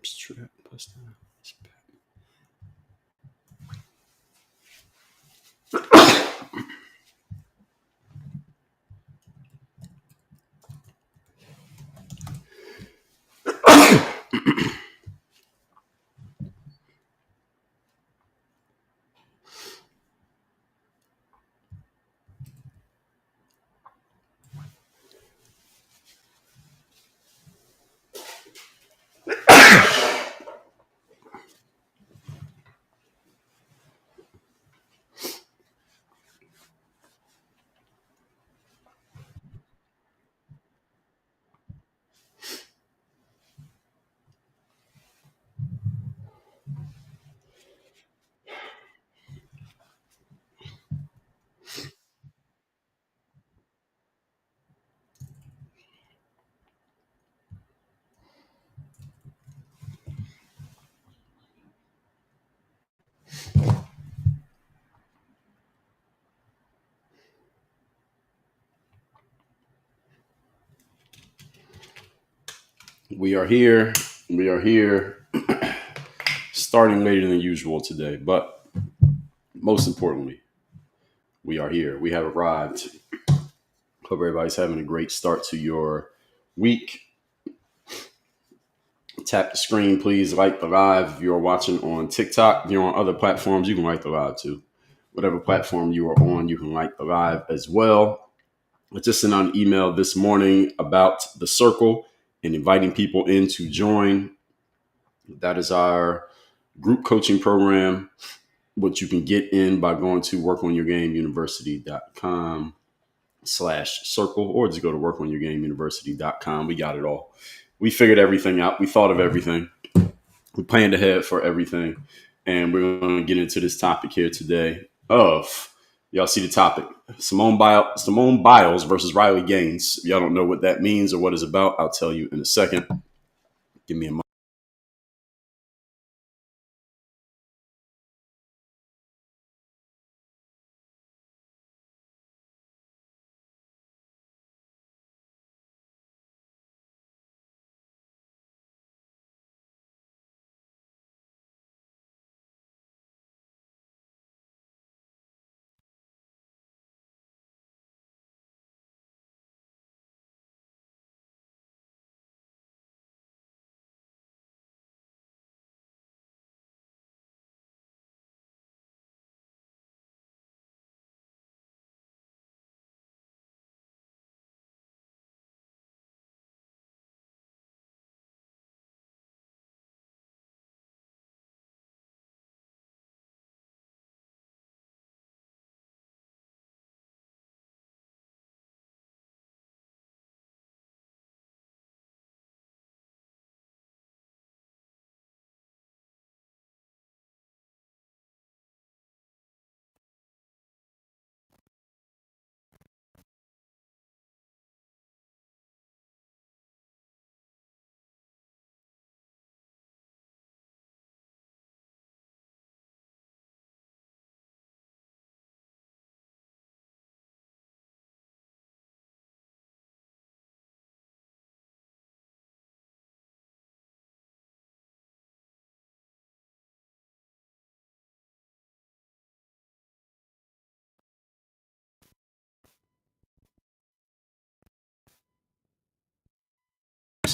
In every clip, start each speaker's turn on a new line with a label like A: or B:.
A: first trip. Bust down. We are here. We are here. Starting later than usual today, but most importantly, we are here. We have arrived. Hope everybody's having a great start to your week. Tap the screen, please. Like the live. If you're watching on TikTok, if you're on other platforms, you can like the live too. Whatever platform you are on, you can like the live as well. I just sent out an email this morning about the circle and inviting people in to join. That is our group coaching program, which you can get in by going to workonyourgameuniversity.com/circle, or just go to workonyourgameuniversity.com. We got it all. We figured everything out. We thought of everything. We planned ahead for everything. And we're going to get into this topic here today of, y'all see the topic, Simone Biles versus Riley Gaines. If y'all don't know what that means or what it's about, I'll tell you in a second. Give me a moment.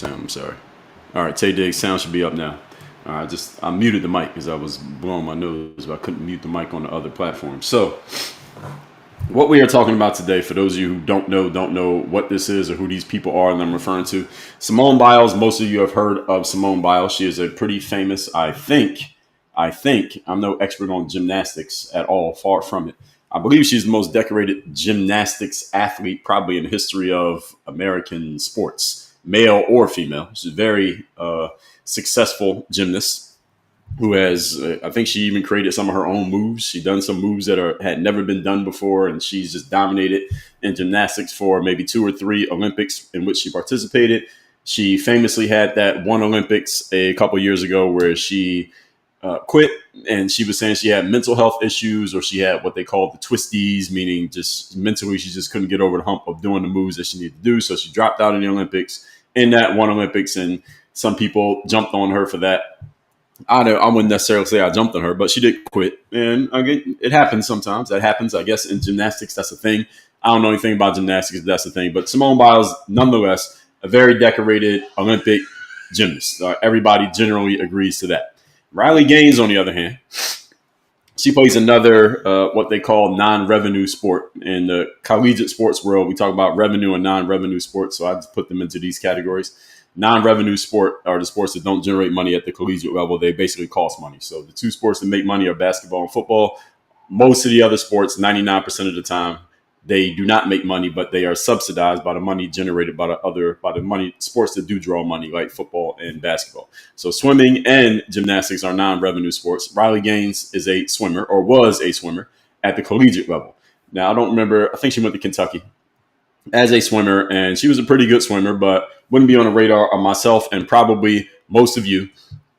A: I'm sorry. All right, Tay Diggs, sound should be up now. All right, I muted the mic because I was blowing my nose, but I couldn't mute the mic on the other platform. So, what we are talking about today, for those of you who don't know what this is or who these people are that I'm referring to, Simone Biles. Most of you have heard of Simone Biles. She is a pretty famous, I think, I'm no expert on gymnastics at all, far from it. I believe she's the most decorated gymnastics athlete probably in the history of American sports, male or female. She's a very successful gymnast who has, I think she even created some of her own moves. She done some moves that had never been done before, and she's just dominated in gymnastics for maybe 2 or 3 Olympics in which she participated. She famously had that one Olympics a couple years ago where she quit, and she was saying she had mental health issues, or she had what they call the twisties, meaning just mentally she just couldn't get over the hump of doing the moves that she needed to do. So she dropped out in the Olympics in that one Olympics, and Some people jumped on her for that. I wouldn't necessarily say I jumped on her, but she did quit. And again, it happens sometimes. That happens, I guess, in gymnastics. That's a thing. I don't know anything about gymnastics. That's the thing. But Simone Biles, nonetheless, a very decorated Olympic gymnast. Everybody generally agrees to that. Riley Gaines, on the other hand, she plays another what they call non-revenue sport. In the collegiate sports world, we talk about revenue and non-revenue sports. So I just put them into these categories. Non-revenue sport are the sports that don't generate money at the collegiate level. They basically cost money. So the two sports that make money are basketball and football. Most of the other sports, 99% of the time, they do not make money, but they are subsidized by the money generated by the money sports that do draw money, like football and basketball. So swimming and gymnastics are non-revenue sports. Riley Gaines is a swimmer, or was a swimmer, at the collegiate level. Now, I don't remember. I think she went to Kentucky as a swimmer, and she was a pretty good swimmer, but wouldn't be on the radar of myself and probably most of you.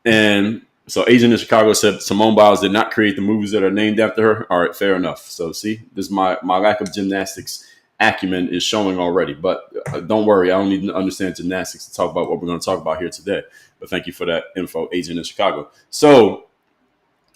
A: And so Agent in Chicago said Simone Biles did not create the movies that are named after her. All right, fair enough. So see, this is my lack of gymnastics acumen is showing already. But don't worry, I don't need to understand gymnastics to talk about what we're going to talk about here today. But thank you for that info, Agent in Chicago. So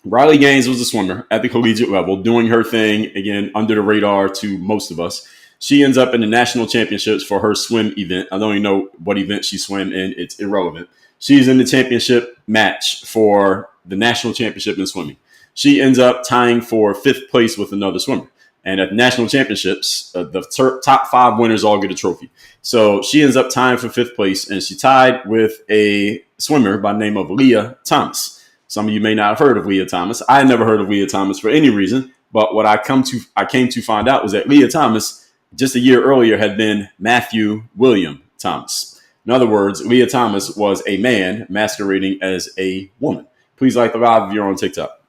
A: Riley Gaines was a swimmer at the collegiate level, doing her thing, again, under the radar to most of us. She ends up in the national championships for her swim event. I don't even know what event she swam in. It's irrelevant. She's in the championship match for the national championship in swimming. She ends up tying for 5th place with another swimmer. And at the national championships, the top 5 winners all get a trophy. So she ends up tying for 5th place, and she tied with a swimmer by the name of Leah Thomas. Some of you may not have heard of Leah Thomas. I had never heard of Leah Thomas for any reason, but what I came to find out was that Leah Thomas, just a year earlier, had been Matthew William Thomas. In other words, Leah Thomas was a man masquerading as a woman. Please like the live if you're on TikTok.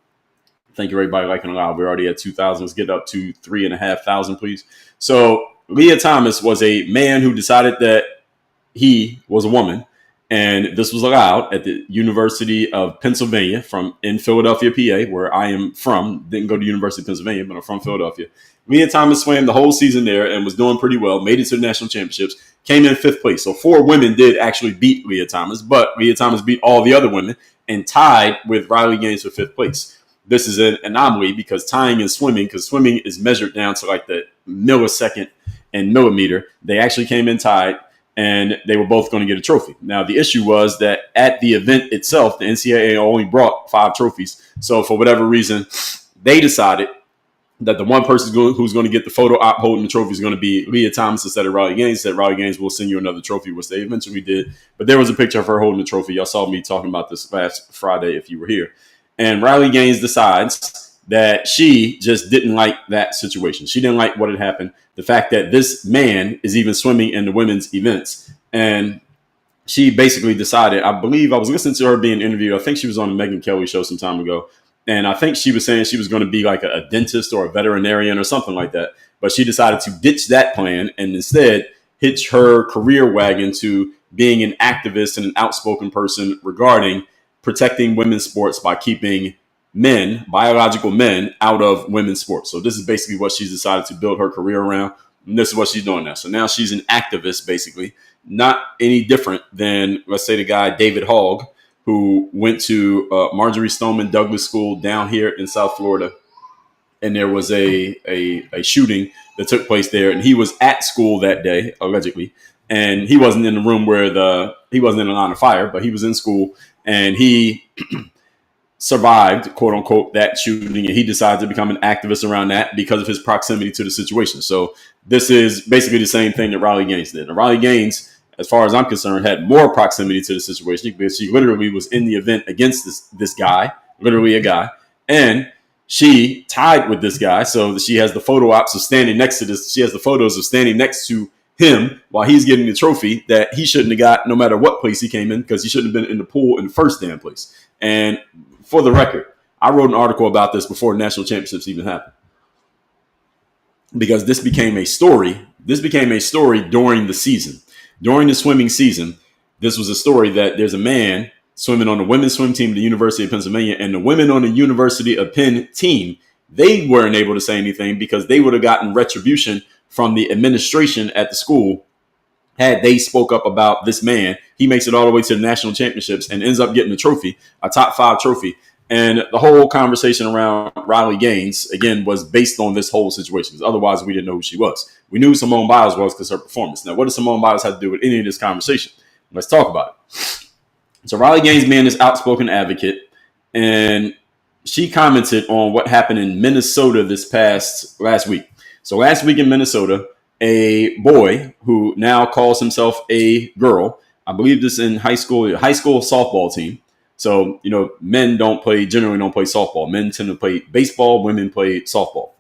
A: Thank you, everybody, liking the live. We're already at 2,000. Let's get up to 3,500, please. So Leah Thomas was a man who decided that he was a woman. And this was allowed at the University of Pennsylvania in Philadelphia, PA, where I am from. Didn't go to University of Pennsylvania, but I'm from Philadelphia. Leah Thomas swam the whole season there and was doing pretty well, made it to the national championships, came in 5th place. So 4 women did actually beat Leah Thomas, but Leah Thomas beat all the other women and tied with Riley Gaines for 5th place. This is an anomaly because tying in swimming, because swimming is measured down to like the millisecond and millimeter, they actually came in tied. And they were both going to get a trophy. Now, the issue was that at the event itself, the NCAA only brought 5 trophies. So for whatever reason, they decided that the one person who's going to get the photo op holding the trophy is going to be Leah Thomas instead of Riley Gaines. Said Riley Gaines will send you another trophy, which they eventually did. But there was a picture of her holding the trophy. Y'all saw me talking about this last Friday if you were here. And Riley Gaines decides that she just didn't like that situation. She didn't like what had happened. The fact that this man is even swimming in the women's events. And she basically decided, I believe I was listening to her being interviewed. I think she was on the Megyn Kelly show some time ago. And I think she was saying she was going to be like a dentist or a veterinarian or something like that. But she decided to ditch that plan and instead hitch her career wagon to being an activist and an outspoken person regarding protecting women's sports by keeping men, biological men, out of women's sports. So this is basically what she's decided to build her career around. And this is what she's doing now. So now she's an activist, basically, not any different than, let's say, the guy David Hogg, who went to Marjorie Stoneman Douglas School down here in South Florida. And there was a shooting that took place there. And he was at school that day, allegedly. And he wasn't in the room where he wasn't in the line of fire, but he was in school. And he survived, quote unquote, that shooting, and he decided to become an activist around that because of his proximity to the situation. So this is basically the same thing that Riley Gaines did. And Riley Gaines, as far as I'm concerned, had more proximity to the situation because she literally was in the event against this guy, literally a guy, and she tied with this guy. So she has the photo ops of standing next to this. She has the photos of standing next to him while he's getting the trophy that he shouldn't have got no matter what place he came in because he shouldn't have been in the pool in the first damn place. And for the record, I wrote an article about this before national championships even happened because this became a story. This became a story during the season. During the swimming season, this was a story that there's a man swimming on the women's swim team at the University of Pennsylvania, and the women on the University of Penn team, they weren't able to say anything because they would have gotten retribution from the administration at the school had they spoke up about this man, he makes it all the way to the national championships and ends up getting a trophy, a top 5 trophy. And the whole conversation around Riley Gaines, again, was based on this whole situation. Because otherwise, we didn't know who she was. We knew who Simone Biles was because her performance. Now, what does Simone Biles have to do with any of this conversation? Let's talk about it. So Riley Gaines being this outspoken advocate, and she commented on what happened in Minnesota last week. So last week in Minnesota, a boy who now calls himself a girl, I believe this in high school softball team. So, men generally don't play softball. Men tend to play baseball, women play softball.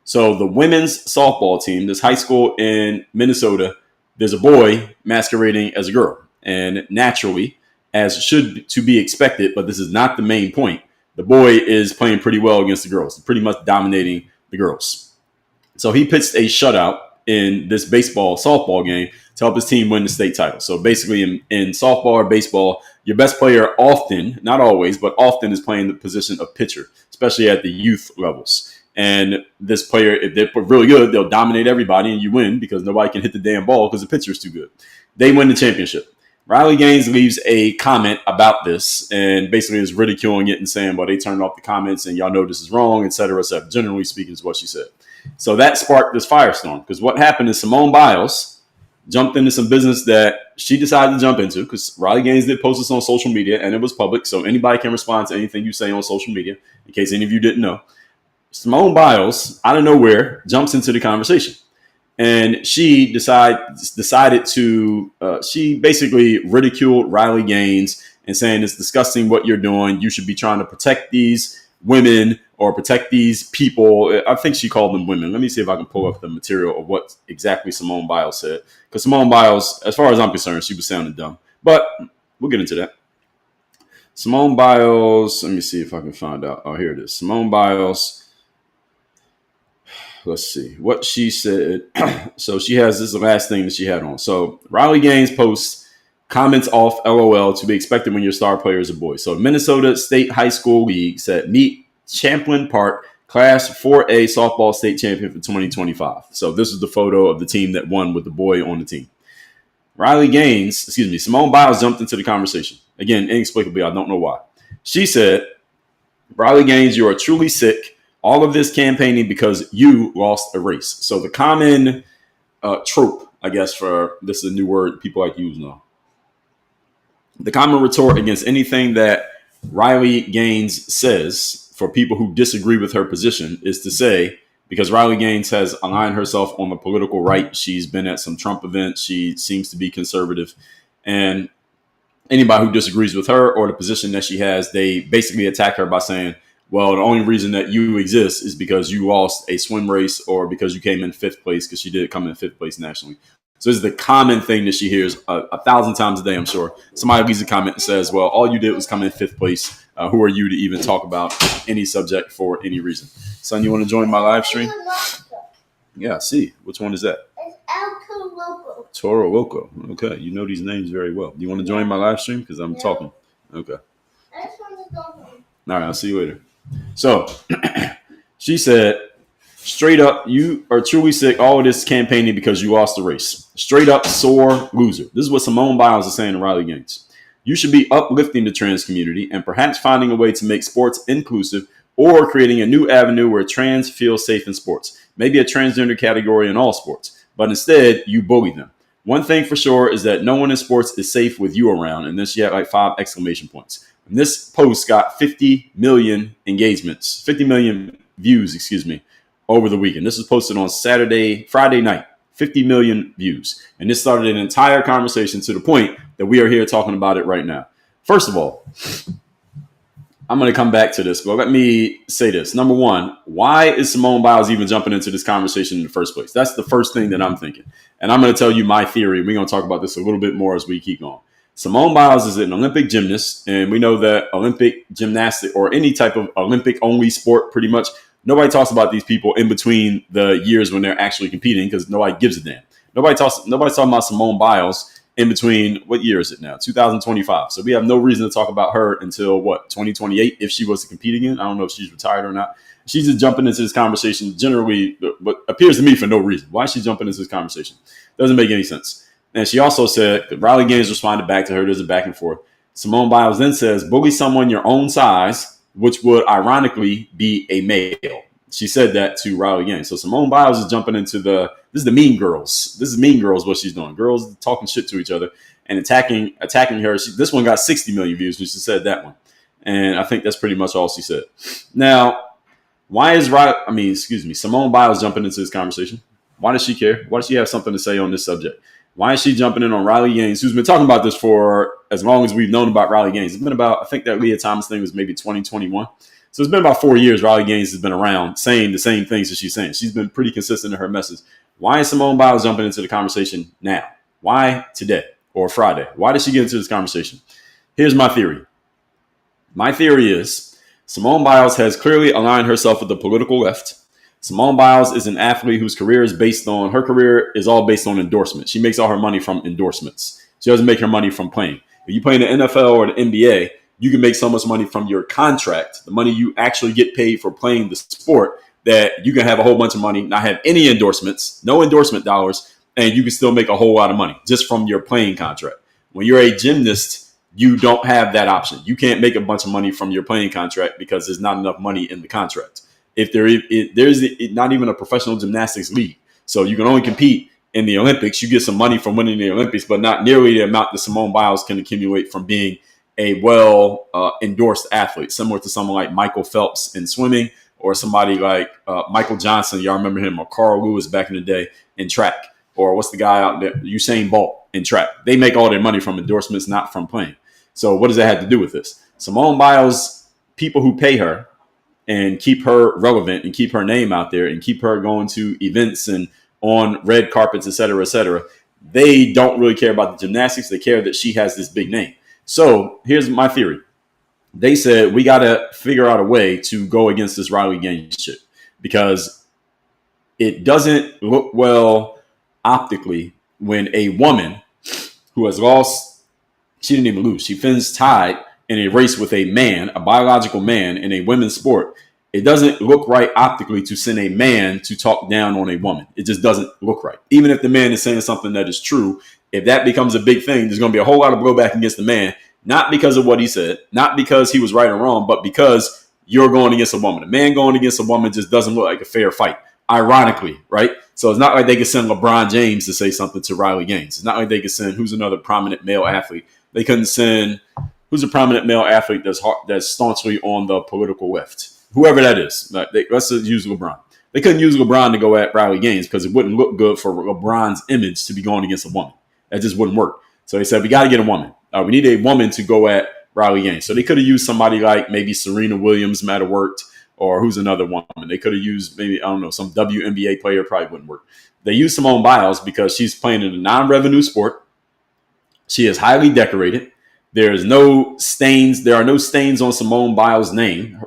A: So the women's softball team, this high school in Minnesota, there's a boy masquerading as a girl. And naturally, as should to be expected, but this is not the main point, the boy is playing pretty well against the girls, pretty much dominating the girls. So he pitched a shutout in this softball game to help his team win the state title. So basically in softball or baseball, your best player often, not always, but often is playing the position of pitcher, especially at the youth levels. And this player, if they're really good, they'll dominate everybody and you win because nobody can hit the damn ball because the pitcher's too good. They win the championship. Riley Gaines leaves a comment about this and basically is ridiculing it and saying, well, they turned off the comments and y'all know this is wrong, et cetera, et cetera. Generally speaking is what she said. So that sparked this firestorm because what happened is Simone Biles jumped into some business that she decided to jump into because Riley Gaines did post this on social media and it was public. So anybody can respond to anything you say on social media, in case any of you didn't know. Simone Biles, out of nowhere, jumps into the conversation. And she decided to, she basically ridiculed Riley Gaines and saying it's disgusting what you're doing. You should be trying to protect these women or protect these people. I think she called them women. Let me see if I can pull up the material of what exactly Simone Biles said. Because Simone Biles, as far as I'm concerned, she was sounding dumb. But we'll get into that. Simone Biles, let me see if I can find out. Oh, here it is. Simone Biles. Let's see what she said. So this is the last thing that she had on. So Riley Gaines posts comments off LOL to be expected when your star player is a boy. So Minnesota State High School League said meet Champlin Park Class 4A softball state champion for 2025. So this is the photo of the team that won with the boy on the team. Simone Biles jumped into the conversation. Again, inexplicably, I don't know why. She said, Riley Gaines, you are truly sick. All of this campaigning because you lost a race. So the common trope, I guess, for this is a new word people like to use now. The common retort against anything that Riley Gaines says for people who disagree with her position is to say, because Riley Gaines has aligned herself on the political right, she's been at some Trump events, she seems to be conservative, and anybody who disagrees with her or the position that she has, they basically attack her by saying, well, the only reason that you exist is because you lost a swim race or because you came in 5th place, because she did come in 5th place nationally. So this is the common thing that she hears 1,000 times a day, I'm sure. Somebody leaves a comment and says, well, all you did was come in 5th place. Who are you to even talk about any subject for any reason? Son, you want to join my live stream? Yeah, see. Which one is that? It's Toro Loco. Okay, you know these names very well. Do you want to join my live stream? Because I'm talking. Okay. I just want to go home. All right, I'll see you later. So she said, straight up, you are truly sick. All of this campaigning because you lost the race. Straight up sore loser. This is what Simone Biles is saying to Riley Gaines. You should be uplifting the trans community and perhaps finding a way to make sports inclusive or creating a new avenue where trans feel safe in sports. Maybe a transgender category in all sports. But instead, you bully them. One thing for sure is that no one in sports is safe with you around. And then she had like 5 exclamation points. And this post got 50 million engagements, 50 million views, over the weekend. This was posted on Friday night, 50 million views. And this started an entire conversation to the point that we are here talking about it right now. First of all, I'm going to come back to this, but let me say this. Number one, why is Simone Biles even jumping into this conversation in the first place? That's the first thing that I'm thinking. And I'm going to tell you my theory. We're going to talk about this a little bit more as we keep going. Simone Biles is an Olympic gymnast, and we know that Olympic gymnastics or any type of Olympic-only sport, pretty much, nobody talks about these people in between the years when they're actually competing because nobody gives a damn. Nobody's talking about Simone Biles in between, what year is it now? 2025. So we have no reason to talk about her until, 2028 if she was to compete again. I don't know if she's retired or not. She's just jumping into this conversation generally, but appears to me for no reason. Why is she jumping into this conversation? Doesn't make any sense. And she also said, Riley Gaines responded back to her. There's a back and forth. Simone Biles then says, bully someone your own size, which would ironically be a male. She said that to Riley Gaines. So Simone Biles is jumping into this is the Mean Girls. This is Mean Girls, what she's doing. Girls talking shit to each other and attacking her. This one got 60 million views when she said that one. And I think that's pretty much all she said. Now, why is Simone Biles jumping into this conversation? Why does she care? Why does she have something to say on this subject? Why is she jumping in on Riley Gaines, who's been talking about this for as long as we've known about Riley Gaines? It's been about, I think that Leah Thomas thing was maybe 2021. So it's been about 4 years Riley Gaines has been around saying the same things that she's saying. She's been pretty consistent in her message. Why is Simone Biles jumping into the conversation now? Why today or Friday? Why did she get into this conversation? Here's my theory. My theory is Simone Biles has clearly aligned herself with the political left. Simone Biles is an athlete whose career is all based on endorsements. She makes all her money from endorsements. She doesn't make her money from playing. If you play in the NFL or the NBA, you can make so much money from your contract, the money you actually get paid for playing the sport, that you can have a whole bunch of money, not have any endorsements, no endorsement dollars, and you can still make a whole lot of money just from your playing contract. When you're a gymnast, you don't have that option. You can't make a bunch of money from your playing contract because there's not enough money in the contract. If there's not even a professional gymnastics league, so you can only compete in the Olympics. You get some money from winning the Olympics, but not nearly the amount that Simone Biles can accumulate from being a well endorsed athlete, similar to someone like Michael Phelps in swimming, or somebody like Michael Johnson. Y'all remember him, or Carl Lewis back in the day in track, or what's the guy out there, Usain Bolt in track. They make all their money from endorsements, not from playing. So what does that have to do with this? Simone Biles, people who pay her and keep her relevant and keep her name out there and keep her going to events and on red carpets, et cetera, they don't really care about the gymnastics. They care that she has this big name. So here's my theory. They said, we got to figure out a way to go against this Riley Gaines shit because it doesn't look well optically when a woman who has lost, she didn't even lose. She finished tied in a race with a man, a biological man in a women's sport. It doesn't look right optically to send a man to talk down on a woman. It just doesn't look right. Even if the man is saying something that is true, if that becomes a big thing, there's going to be a whole lot of blowback against the man, not because of what he said, not because he was right or wrong, but because you're going against a woman. A man going against a woman just doesn't look like a fair fight, ironically, right? So it's not like they could send LeBron James to say something to Riley Gaines. It's not like they could send who's another prominent male athlete. They couldn't send who's a prominent male athlete that's staunchly on the political left. Whoever that is. Let's just use LeBron. They couldn't use LeBron to go at Riley Gaines because it wouldn't look good for LeBron's image to be going against a woman. That just wouldn't work. So they said, we got to get a woman. We need a woman to go at Riley Gaines. So they could have used somebody like maybe Serena Williams might have worked, or who's another woman. They could have used maybe, I don't know, some WNBA player, probably wouldn't work. They used Simone Biles because she's playing in a non-revenue sport. She is highly decorated. There's no stains. There are no stains on Simone Biles' name,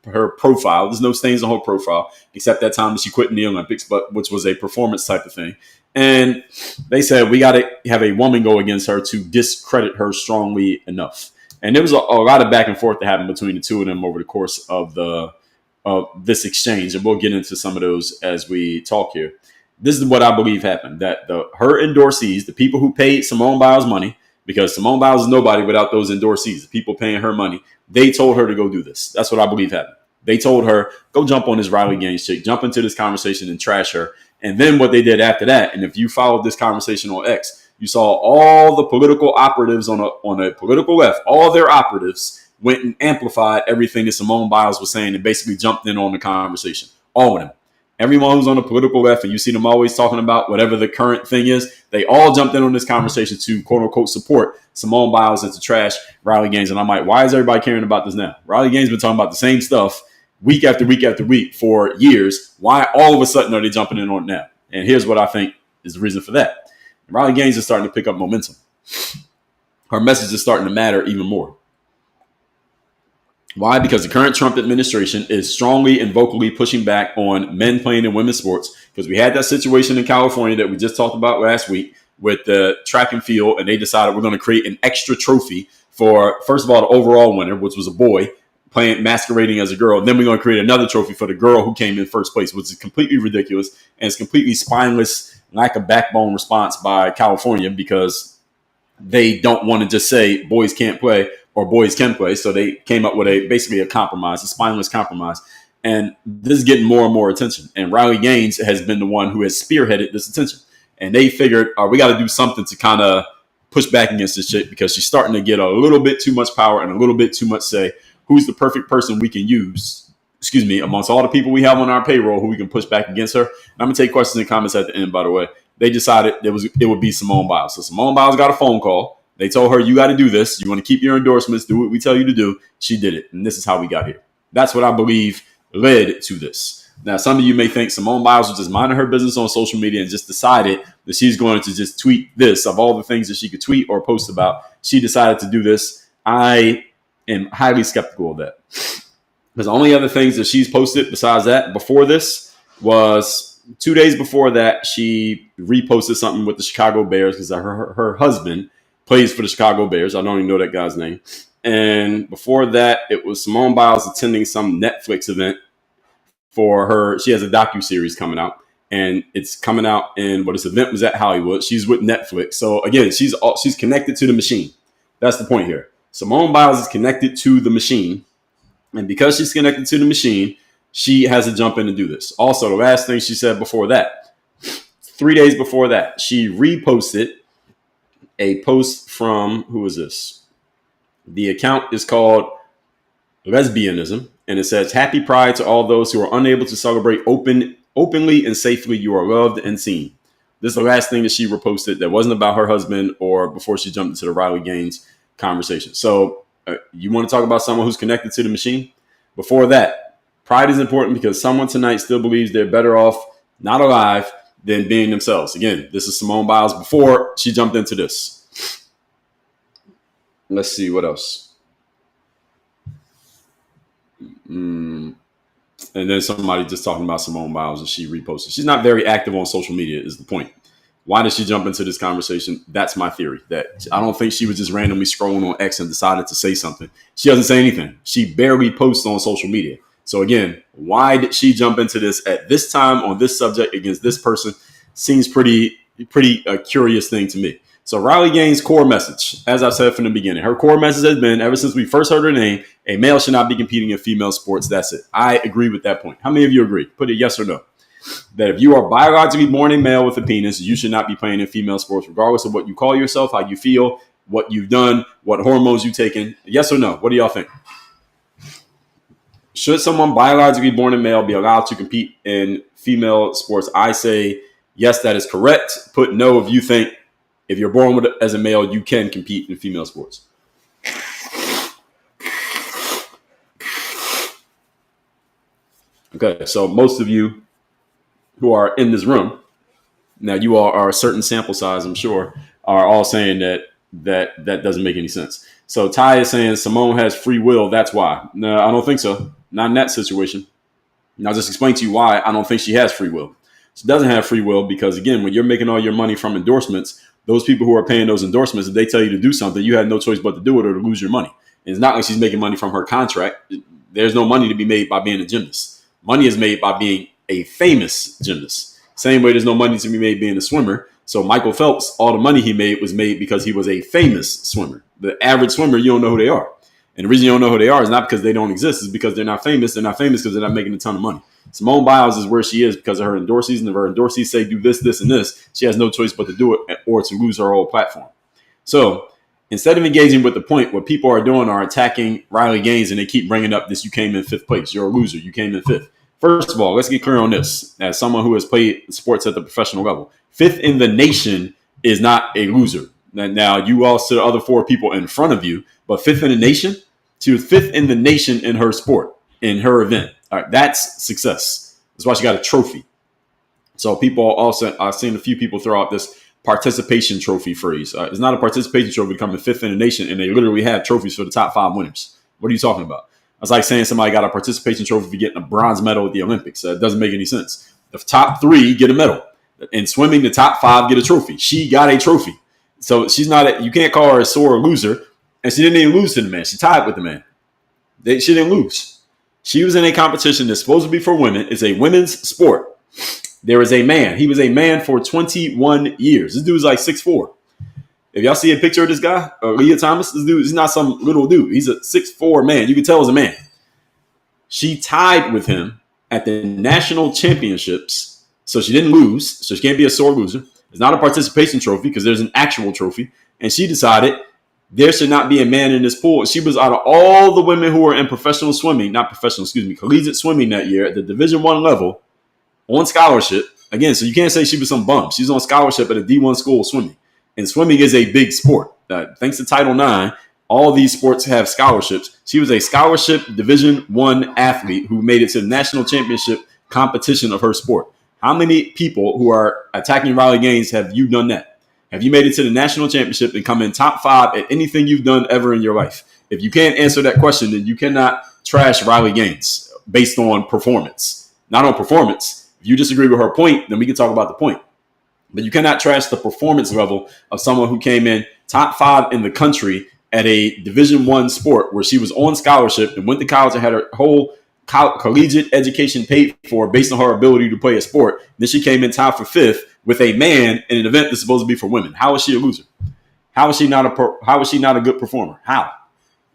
A: her profile. There's no stains on her profile, except that time that she quit in the Olympics, which was a performance type of thing. And they said, we got to have a woman go against her to discredit her strongly enough. And there was a lot of back and forth that happened between the two of them over the course of this exchange. And we'll get into some of those as we talk here. This is what I believe happened, that her endorsees, the people who paid Simone Biles money, because Simone Biles is nobody without those endorsees, the people paying her money, they told her to go do this. That's what I believe happened. They told her, go jump on this Riley Gaines chick, jump into this conversation and trash her. And then what they did after that, and if you followed this conversation on X, you saw all the political operatives on a political left, all their operatives went and amplified everything that Simone Biles was saying and basically jumped in on the conversation. All of them. Everyone who's on the political left, and you see them always talking about whatever the current thing is, they all jumped in on this conversation to quote unquote support Simone Biles and to trash Riley Gaines. And I'm like, why is everybody caring about this now? Riley Gaines been talking about the same stuff week after week after week for years. Why all of a sudden are they jumping in on it now? And here's what I think is the reason for that. Riley Gaines is starting to pick up momentum. Her message is starting to matter even more. Why? Because the current Trump administration is strongly and vocally pushing back on men playing in women's sports. Because we had that situation in California that we just talked about last week with the track and field, and they decided we're going to create an extra trophy for, first of all, the overall winner, which was a boy masquerading as a girl. And then we're going to create another trophy for the girl who came in first place, which is completely ridiculous and it's completely spineless lack of backbone response by California because they don't want to just say boys can't play or boys can play. So they came up with basically a compromise, a spineless compromise. And this is getting more and more attention. And Riley Gaines has been the one who has spearheaded this attention. And they figured, we got to do something to kind of push back against this chick because she's starting to get a little bit too much power and a little bit too much say. Who's the perfect person we can use, amongst all the people we have on our payroll who we can push back against her? And I'm going to take questions and comments at the end, by the way. They decided it would be Simone Biles. So Simone Biles got a phone call. They told her, you got to do this. You want to keep your endorsements, do what we tell you to do. She did it. And this is how we got here. That's what I believe led to this. Now, some of you may think Simone Biles was just minding her business on social media and just decided that she's going to just tweet this. Of all the things that she could tweet or post about, she decided to do this. I am highly skeptical of that. Because the only other things that she's posted besides that before this was 2 days before that, she reposted something with the Chicago Bears because her husband plays for the Chicago Bears. I don't even know that guy's name. And before that, it was Simone Biles attending some Netflix event for her. She has a docuseries coming out, and it's coming out in this event was at Hollywood. She's with Netflix. So again, she's connected to the machine. That's the point here. Simone Biles is connected to the machine. And because she's connected to the machine, she has to jump in and do this. Also, the last thing she said before that, 3 days before that, she reposted a post from, who is this? The account is called Lesbianism, and it says, "Happy Pride to all those who are unable to celebrate openly and safely. You are loved and seen." This is the last thing that she reposted that wasn't about her husband or before she jumped into the Riley Gaines conversation. So you want to talk about someone who's connected to the machine? Before that, pride is important because someone tonight still believes they're better off not alive than being themselves. Again, this is Simone Biles before she jumped into this. Let's see what else. And then somebody just talking about Simone Biles and she reposted. She's not very active on social media is the point. Why did she jump into this conversation? That's my theory. That I don't think she was just randomly scrolling on X and decided to say something. She doesn't say anything. She barely posts on social media. So again, why did she jump into this at this time on this subject against this person? Seems pretty curious thing to me. So Riley Gaines' core message, as I said from the beginning, her core message has been, ever since we first heard her name, a male should not be competing in female sports. That's it. I agree with that point. How many of you agree? Put a yes or no. That if you are biologically born a male with a penis, you should not be playing in female sports, regardless of what you call yourself, how you feel, what you've done, what hormones you've taken. Yes or no? What do y'all think? Should someone biologically born a male be allowed to compete in female sports? I say yes, that is correct. Put no if you think if you're born as a male, you can compete in female sports. Okay, so most of you who are in this room, now you all are a certain sample size, I'm sure, are all saying that doesn't make any sense. So Ty is saying Simone has free will. That's why. No, I don't think so. Not in that situation. And I'll just explain to you why I don't think she has free will. She doesn't have free will because, again, when you're making all your money from endorsements, those people who are paying those endorsements, if they tell you to do something, you have no choice but to do it or to lose your money. And it's not like she's making money from her contract. There's no money to be made by being a gymnast. Money is made by being a famous gymnast. Same way there's no money to be made being a swimmer. So Michael Phelps, all the money he made was made because he was a famous swimmer. The average swimmer, you don't know who they are. And the reason you don't know who they are is not because they don't exist. It's because they're not famous. They're not famous because they're not making a ton of money. Simone Biles is where she is because of her endorsees, and if her endorsees say do this, this, and this, she has no choice but to do it or to lose her whole platform. So instead of engaging with the point, what people are doing are attacking Riley Gaines, and they keep bringing up this, you came in fifth place. You're a loser. You came in fifth. First of all, let's get clear on this. As someone who has played sports at the professional level, fifth in the nation is not a loser. Now, you lost to the other four people in front of you, but fifth in the nation? She was fifth in the nation in her sport, in her event. All right, that's success. That's why she got a trophy. So people also, I've seen a few people throw out this participation trophy phrase. It's not a participation trophy becoming fifth in the nation, and they literally have trophies for the top 5 winners. What are you talking about? It's like saying somebody got a participation trophy for getting a bronze medal at the Olympics. It doesn't make any sense. The top 3 get a medal. In swimming, the top 5 get a trophy. She got a trophy. So she's not, you can't call her a sore loser. And she didn't even lose to the man. She tied with the man. She didn't lose. She was in a competition that's supposed to be for women. It's a women's sport. There is a man. He was a man for 21 years. This dude's like 6'4". If y'all see a picture of this guy, Leah Thomas, this dude is not some little dude. He's a 6'4" man. You can tell he's a man. She tied with him at the national championships. So she didn't lose. So she can't be a sore loser. It's not a participation trophy because there's an actual trophy. And she decided there should not be a man in this pool. She was out of all the women who were in professional swimming, collegiate swimming that year at the Division I level on scholarship. Again, so you can't say she was some bum. She's on scholarship at a D1 school of swimming. And swimming is a big sport. Thanks to Title IX, all these sports have scholarships. She was a scholarship Division I athlete who made it to the national championship competition of her sport. How many people who are attacking Riley Gaines have you done that? Have you made it to the national championship and come in top 5 at anything you've done ever in your life? If you can't answer that question, then you cannot trash Riley Gaines based on performance. Not on performance. If you disagree with her point, then we can talk about the point. But you cannot trash the performance level of someone who came in top 5 in the country at a Division I sport where she was on scholarship and went to college and had her whole collegiate education paid for based on her ability to play a sport. Then she came in tied for 5th with a man in an event that's supposed to be for women. How is she a loser? How is she not a good performer? How?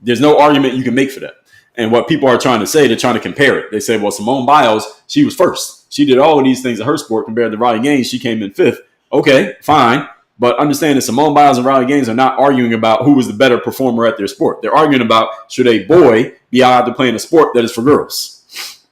A: There's no argument you can make for that. And what people are trying to say, they're trying to compare it. They say, well, Simone Biles, she was first. She did all of these things in her sport compared to Riley Gaines. She came in 5th. Okay, fine. But understand that Simone Biles and Riley Gaines are not arguing about who was the better performer at their sport. They're arguing about should a boy be allowed to play in a sport that is for girls.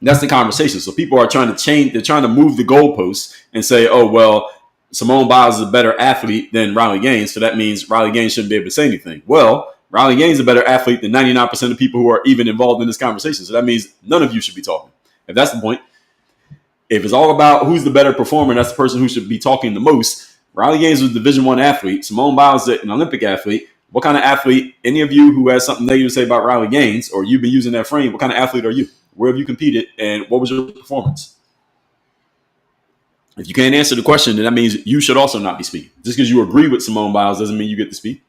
A: That's the conversation. So people are trying to change. They're trying to move the goalposts and say, oh, well, Simone Biles is a better athlete than Riley Gaines. So that means Riley Gaines shouldn't be able to say anything. Well, Riley Gaines is a better athlete than 99% of people who are even involved in this conversation. So that means none of you should be talking. If that's the point. If it's all about who's the better performer, that's the person who should be talking the most. Riley Gaines was a Division I athlete. Simone Biles is an Olympic athlete. What kind of athlete, any of you who has something negative to say about Riley Gaines, or you've been using that frame, what kind of athlete are you? Where have you competed, and what was your performance? If you can't answer the question, then that means you should also not be speaking. Just because you agree with Simone Biles doesn't mean you get to speak.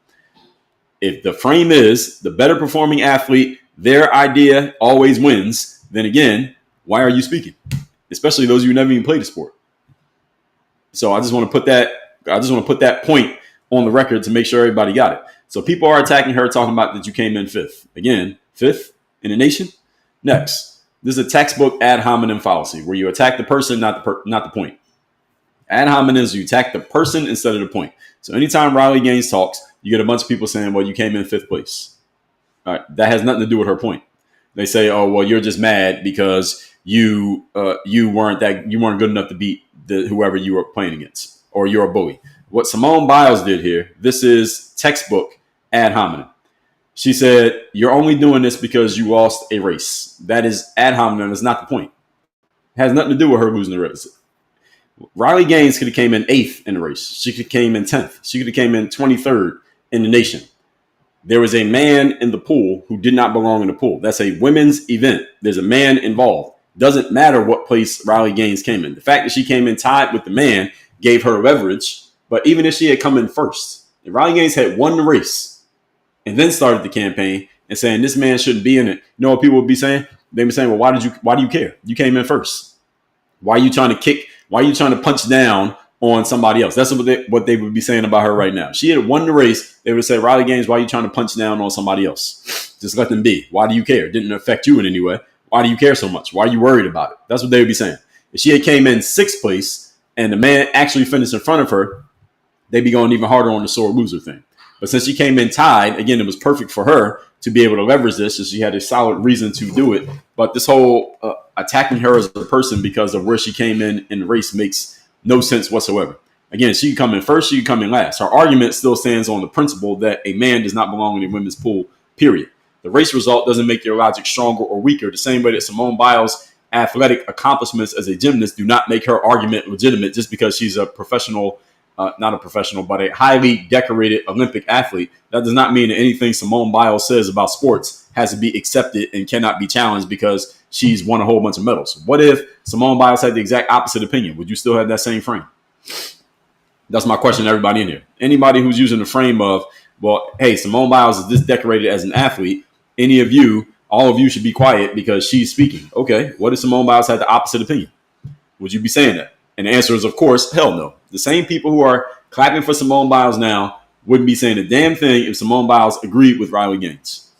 A: If the frame is the better performing athlete, their idea always wins, then again, why are you speaking? Especially those of you who never even played the sport. So I just want to put that point on the record to make sure everybody got it. So people are attacking her, talking about that you came in 5th. Again, 5th in the nation. Next, this is a textbook ad hominem fallacy where you attack the person, not the point. Ad hominem is you attack the person instead of the point. So anytime Riley Gaines talks, you get a bunch of people saying, well, you came in 5th place. All right, that has nothing to do with her point. They say, oh, well, you're just mad because you weren't good enough to beat whoever you were playing against, or you're a bully. What Simone Biles did here, this is textbook ad hominem. She said, you're only doing this because you lost a race. That is ad hominem. It's not the point. It has nothing to do with her losing the race. Riley Gaines could have came in 8th in the race. She could have came in 10th. She could have came in 23rd in the nation. There was a man in the pool who did not belong in the pool. That's a women's event. There's a man involved. Doesn't matter what place Riley Gaines came in. The fact that she came in tied with the man gave her leverage. But even if she had come in first, if Riley Gaines had won the race and then started the campaign and saying this man shouldn't be in it, you know what people would be saying? They'd be saying, well, why do you care? You came in first. Why are you trying to kick? Why are you trying to punch down on somebody else? That's what they would be saying about her right now. She had won the race. They would say, Riley Gaines, why are you trying to punch down on somebody else? Just let them be. Why do you care? It didn't affect you in any way. Why do you care so much? Why are you worried about it? That's what they would be saying. If she had came in 6th place and the man actually finished in front of her, they'd be going even harder on the sore loser thing. But since she came in tied, again, it was perfect for her to be able to leverage this, so she had a solid reason to do it. But this whole attacking her as a person because of where she came in the race makes no sense whatsoever. Again, she can come in first, she can come in last. Her argument still stands on the principle that a man does not belong in a women's pool, period. The race result doesn't make your logic stronger or weaker. The same way that Simone Biles' athletic accomplishments as a gymnast do not make her argument legitimate just because she's a professional, not a professional, but a highly decorated Olympic athlete. That does not mean that anything Simone Biles says about sports has to be accepted and cannot be challenged because she's won a whole bunch of medals. What if Simone Biles had the exact opposite opinion? Would you still have that same frame? That's my question to everybody in here. Anybody who's using the frame of, well, hey, Simone Biles is this decorated as an athlete. Any of you, all of you should be quiet because she's speaking. Okay, what if Simone Biles had the opposite opinion? Would you be saying that? And the answer is, of course, hell no. The same people who are clapping for Simone Biles now wouldn't be saying a damn thing if Simone Biles agreed with Riley Gaines.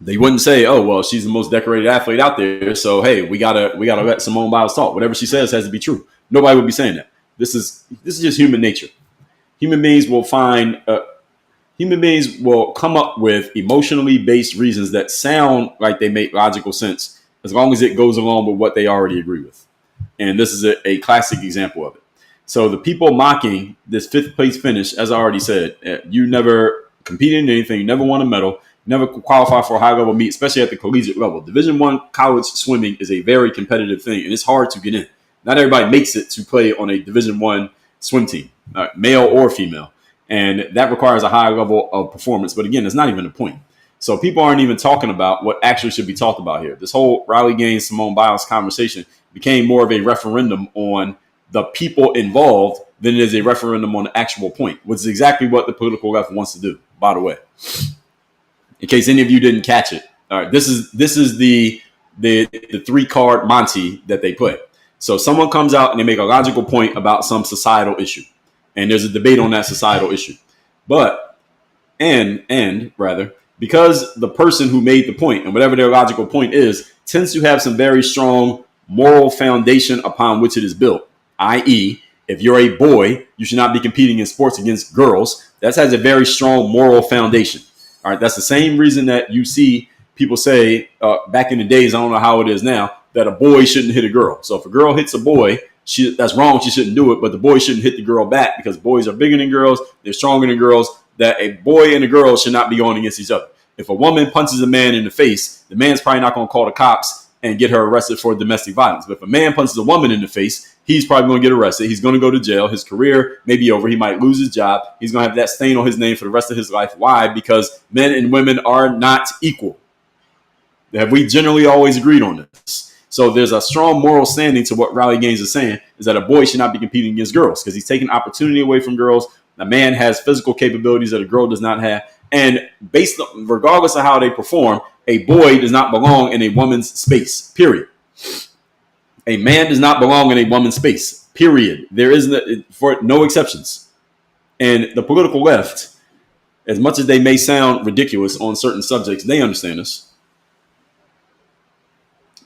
A: They wouldn't say, "Oh, well, she's the most decorated athlete out there, so hey, we gotta let Simone Biles talk. Whatever she says has to be true." Nobody would be saying that. This is just human nature. Human beings will come up with emotionally based reasons that sound like they make logical sense as long as it goes along with what they already agree with. And this is a classic example of it. So the people mocking this 5th place finish, as I already said, you never competed in anything, you never won a medal, never qualify for a high level meet, especially at the collegiate level. Division I college swimming is a very competitive thing, and it's hard to get in. Not everybody makes it to play on a Division I swim team, male or female. And that requires a high level of performance. But again, it's not even the point. So people aren't even talking about what actually should be talked about here. This whole Riley Gaines, Simone Biles conversation became more of a referendum on the people involved than it is a referendum on the actual point, which is exactly what the political left wants to do, by the way. In case any of you didn't catch it. All right, this is the 3-card Monty that they play. So someone comes out and they make a logical point about some societal issue. And there's a debate on that societal issue. But, because the person who made the point, and whatever their logical point is, tends to have some very strong moral foundation upon which it is built, i.e., if you're a boy, you should not be competing in sports against girls. That has a very strong moral foundation. All right, that's the same reason that you see people say back in the days, I don't know how it is now, that a boy shouldn't hit a girl. So if a girl hits a boy, that's wrong. She shouldn't do it. But the boy shouldn't hit the girl back because boys are bigger than girls. They're stronger than girls. That a boy and a girl should not be going against each other. If a woman punches a man in the face, the man's probably not going to call the cops and get her arrested for domestic violence. But if a man punches a woman in the face, he's probably going to get arrested. He's going to go to jail. His career may be over. He might lose his job. He's going to have that stain on his name for the rest of his life. Why? Because men and women are not equal. Have we generally always agreed on this? So there's a strong moral standing to what Riley Gaines is saying, is that a boy should not be competing against girls because he's taking opportunity away from girls. A man has physical capabilities that a girl does not have. And regardless of how they perform, a boy does not belong in a woman's space, period. A man does not belong in a woman's space, period. There is no exceptions. And the political left, as much as they may sound ridiculous on certain subjects, they understand this.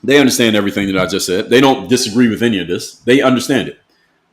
A: They understand everything that I just said. They don't disagree with any of this. They understand it.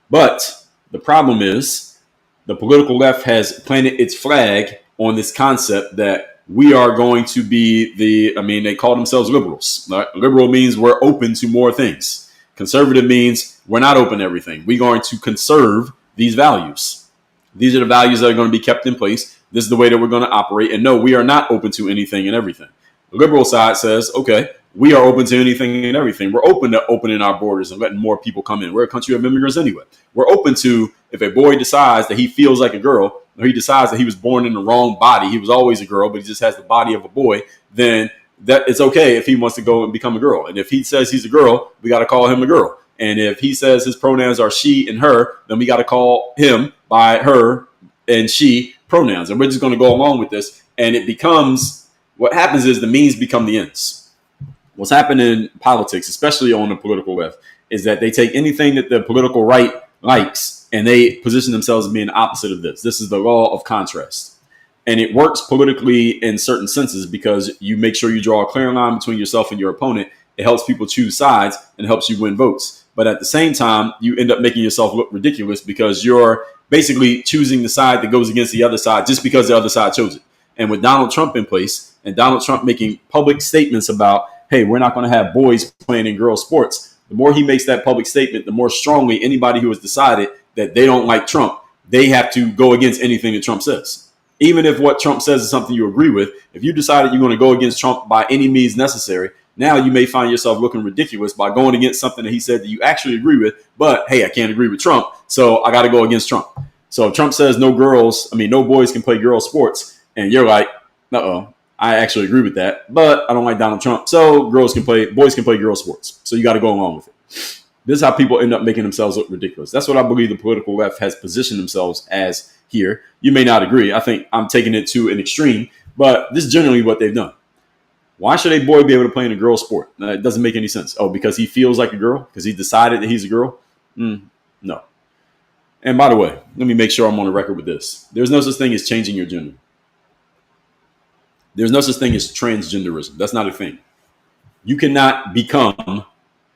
A: But the problem is the political left has planted its flag on this concept that we are going to be they call themselves liberals. Right? Liberal means we're open to more things. Conservative means we're not open to everything. We're going to conserve these values. These are the values that are going to be kept in place. This is the way that we're going to operate. And no, we are not open to anything and everything. The liberal side says, okay, we are open to anything and everything. We're open to opening our borders and letting more people come in. We're a country of immigrants anyway. We're open to, if a boy decides that he feels like a girl, or he decides that he was born in the wrong body, he was always a girl, but he just has the body of a boy, then that it's okay if he wants to go and become a girl. And if he says he's a girl, we got to call him a girl. And if he says his pronouns are she and her, then we got to call him by her and she pronouns. And we're just going to go along with this. And it becomes, what happens is the means become the ends. What's happening in politics, especially on the political left, is that they take anything that the political right likes and they position themselves as being the opposite of this. This is the law of contrast. And it works politically in certain senses because you make sure you draw a clear line between yourself and your opponent. It helps people choose sides and helps you win votes. But at the same time, you end up making yourself look ridiculous because you're basically choosing the side that goes against the other side just because the other side chose it. And with Donald Trump in place and Donald Trump making public statements about, hey, we're not going to have boys playing in girls' sports. The more he makes that public statement, the more strongly anybody who has decided that they don't like Trump, they have to go against anything that Trump says. Even if what Trump says is something you agree with, if you decided you're going to go against Trump by any means necessary, now you may find yourself looking ridiculous by going against something that he said that you actually agree with. But, hey, I can't agree with Trump, so I got to go against Trump. So if Trump says no boys can play girls' sports, and you're like, uh-oh. I actually agree with that, but I don't like Donald Trump. So boys can play girls sports. So you got to go along with it. This is how people end up making themselves look ridiculous. That's what I believe the political left has positioned themselves as here. You may not agree. I think I'm taking it to an extreme, but this is generally what they've done. Why should a boy be able to play in a girl sport? It doesn't make any sense. Oh, because he feels like a girl? Because he decided that he's a girl? No. And by the way, let me make sure I'm on the record with this. There's no such thing as changing your gender. There's no such thing as transgenderism. That's not a thing. You cannot become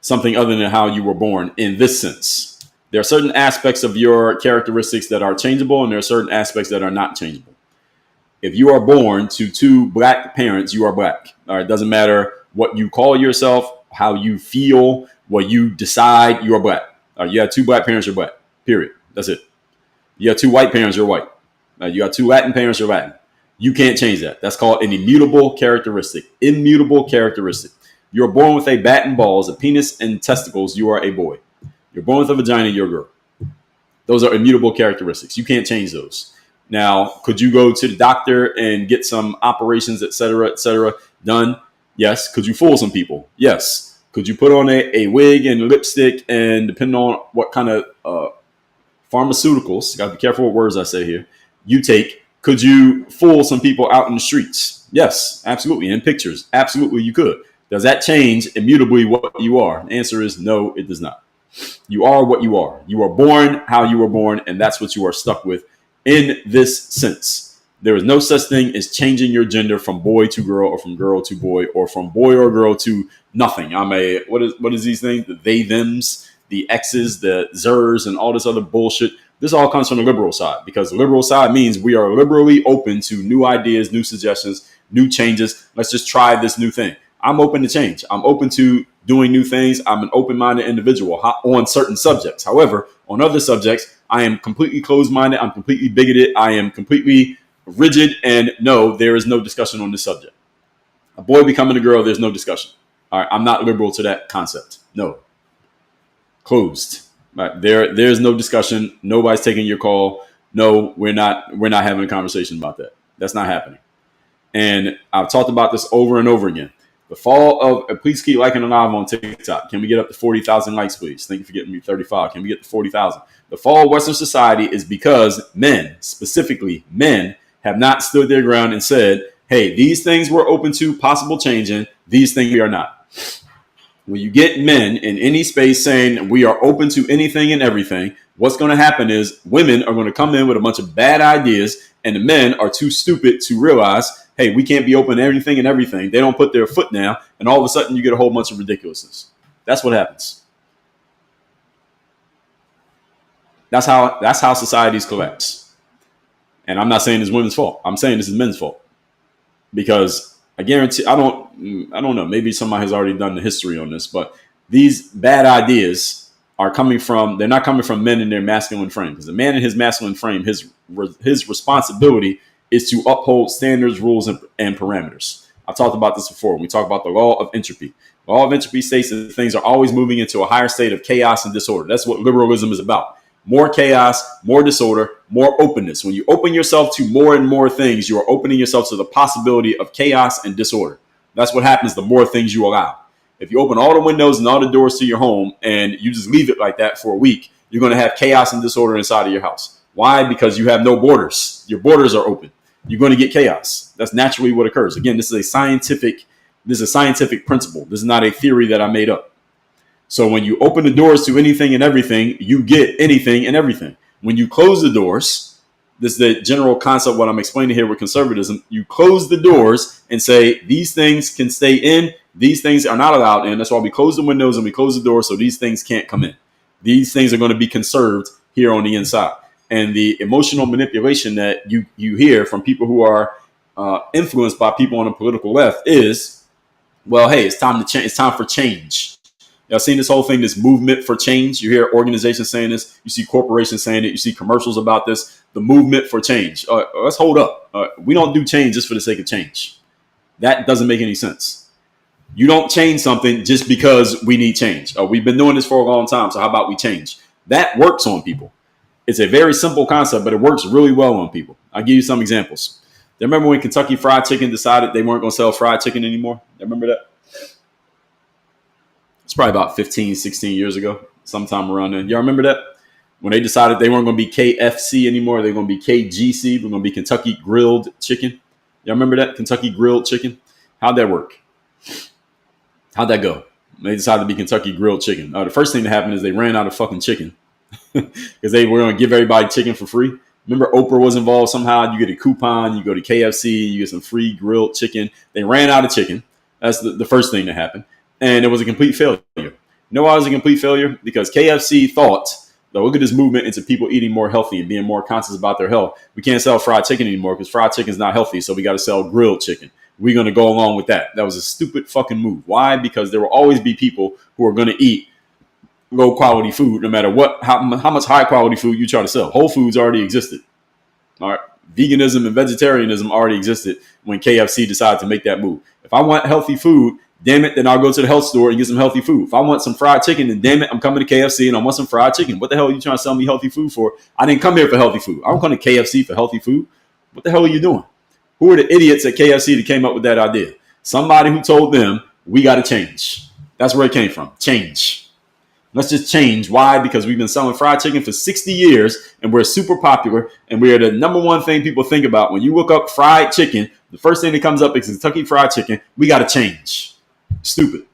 A: something other than how you were born in this sense. There are certain aspects of your characteristics that are changeable, and there are certain aspects that are not changeable. If you are born to two black parents, you are black. All right, it doesn't matter what you call yourself, how you feel, what you decide, you are black. All right, you have two black parents, you're black. Period. That's it. You have two white parents, you're white. You got two Latin parents, you're Latin. You can't change that. That's called an immutable characteristic. Immutable characteristic. You're born with a bat and balls, a penis and testicles, you are a boy. You're born with a vagina, you're a girl. Those are immutable characteristics. You can't change those. Now, could you go to the doctor and get some operations, et cetera, done? Yes. Could you fool some people? Yes. Could you put on a wig and lipstick, and depending on what kind of pharmaceuticals, got to be careful what words I say here, you take, could you fool some people out in the streets? Yes, absolutely. In pictures, absolutely you could. Does that change immutably what you are? The answer is no, it does not. You are what you are. You are born how you were born, and that's what you are stuck with in this sense. There is no such thing as changing your gender from boy to girl, or from girl to boy, or from boy or girl to nothing. What is these things? The they, thems, the X's, the zers, and all this other bullshit. This all comes from the liberal side, because the liberal side means we are liberally open to new ideas, new suggestions, new changes. Let's just try this new thing. I'm open to change. I'm open to doing new things. I'm an open-minded individual on certain subjects. However, on other subjects, I am completely closed-minded. I'm completely bigoted. I am completely rigid. And no, there is no discussion on this subject. A boy becoming a girl, there's no discussion. All right, I'm not liberal to that concept. No. Closed. Right. There's no discussion. Nobody's taking your call. No, we're not having a conversation about that. That's not happening. And I've talked about this over and over again. The fall of, please keep liking and live on TikTok. Can we get up to 40,000 likes, please? Thank you for getting me 35. Can we get to 40,000? The fall of Western society is because men, specifically men, have not stood their ground and said, hey, these things we're open to possible changing. These things we are not. When you get men in any space saying we are open to anything and everything, what's going to happen is women are going to come in with a bunch of bad ideas, and the men are too stupid to realize, hey, we can't be open to anything and everything. They don't put their foot down, and all of a sudden you get a whole bunch of ridiculousness. That's what happens. That's how societies collapse. And I'm not saying it's women's fault. I'm saying this is men's fault. Because I guarantee, I don't know, maybe somebody has already done the history on this, but these bad ideas are they're not coming from men in their masculine frame. Because the man in his masculine frame, his responsibility is to uphold standards, rules, and parameters. I've talked about this before. We talk about the law of entropy. The law of entropy states that things are always moving into a higher state of chaos and disorder. That's what liberalism is about. More chaos, more disorder, more openness. When you open yourself to more and more things, you are opening yourself to the possibility of chaos and disorder. That's what happens the more things you allow. If you open all the windows and all the doors to your home and you just leave it like that for a week, you're going to have chaos and disorder inside of your house. Why? Because you have no borders. Your borders are open. You're going to get chaos. That's naturally what occurs. Again, this is a scientific principle. This is not a theory that I made up. So when you open the doors to anything and everything, you get anything and everything. When you close the doors, this is the general concept, what I'm explaining here with conservatism. You close the doors and say, these things can stay in, these things are not allowed in. That's why we close the windows and we close the doors so these things can't come in. These things are going to be conserved here on the inside. And the emotional manipulation that you hear from people who are influenced by people on the political left is, well, hey, it's time to change. It's time for change. Y'all seen this whole thing, this movement for change? You hear organizations saying this. You see corporations saying it. You see commercials about this. The movement for change. Let's hold up. We don't do change just for the sake of change. That doesn't make any sense. You don't change something just because we need change. We've been doing this for a long time, so how about we change? That works on people. It's a very simple concept, but it works really well on people. I'll give you some examples. Do you remember when Kentucky Fried Chicken decided they weren't going to sell fried chicken anymore? You remember that? It's probably about 15, 16 years ago, sometime around then. Y'all remember that? When they decided they weren't going to be KFC anymore, they're going to be KGC. We're going to be Kentucky Grilled Chicken. Y'all remember that? Kentucky Grilled Chicken? How'd that work? How'd that go? They decided to be Kentucky Grilled Chicken. The first thing that happened is they ran out of fucking chicken because they were going to give everybody chicken for free. Remember, Oprah was involved somehow. You get a coupon, you go to KFC, you get some free grilled chicken. They ran out of chicken. That's the first thing that happened. And it was a complete failure. You know why it was a complete failure? Because KFC thought, look at this movement into people eating more healthy and being more conscious about their health. We can't sell fried chicken anymore because fried chicken is not healthy, so we got to sell grilled chicken. We're going to go along with that. That was a stupid fucking move. Why? Because there will always be people who are going to eat low quality food, no matter how much high quality food you try to sell. Whole Foods already existed. All right. Veganism and vegetarianism already existed when KFC decided to make that move. If I want healthy food, damn it, then I'll go to the health store and get some healthy food. If I want some fried chicken, then damn it, I'm coming to KFC and I want some fried chicken. What the hell are you trying to sell me healthy food for? I didn't come here for healthy food. I'm going to KFC for healthy food. What the hell are you doing? Who are the idiots at KFC that came up with that idea? Somebody who told them, we got to change. That's where it came from. Change. Let's just change. Why? Because we've been selling fried chicken for 60 years and we're super popular and we are the number one thing people think about. When you look up fried chicken, the first thing that comes up is Kentucky Fried Chicken. We got to change. Stupid.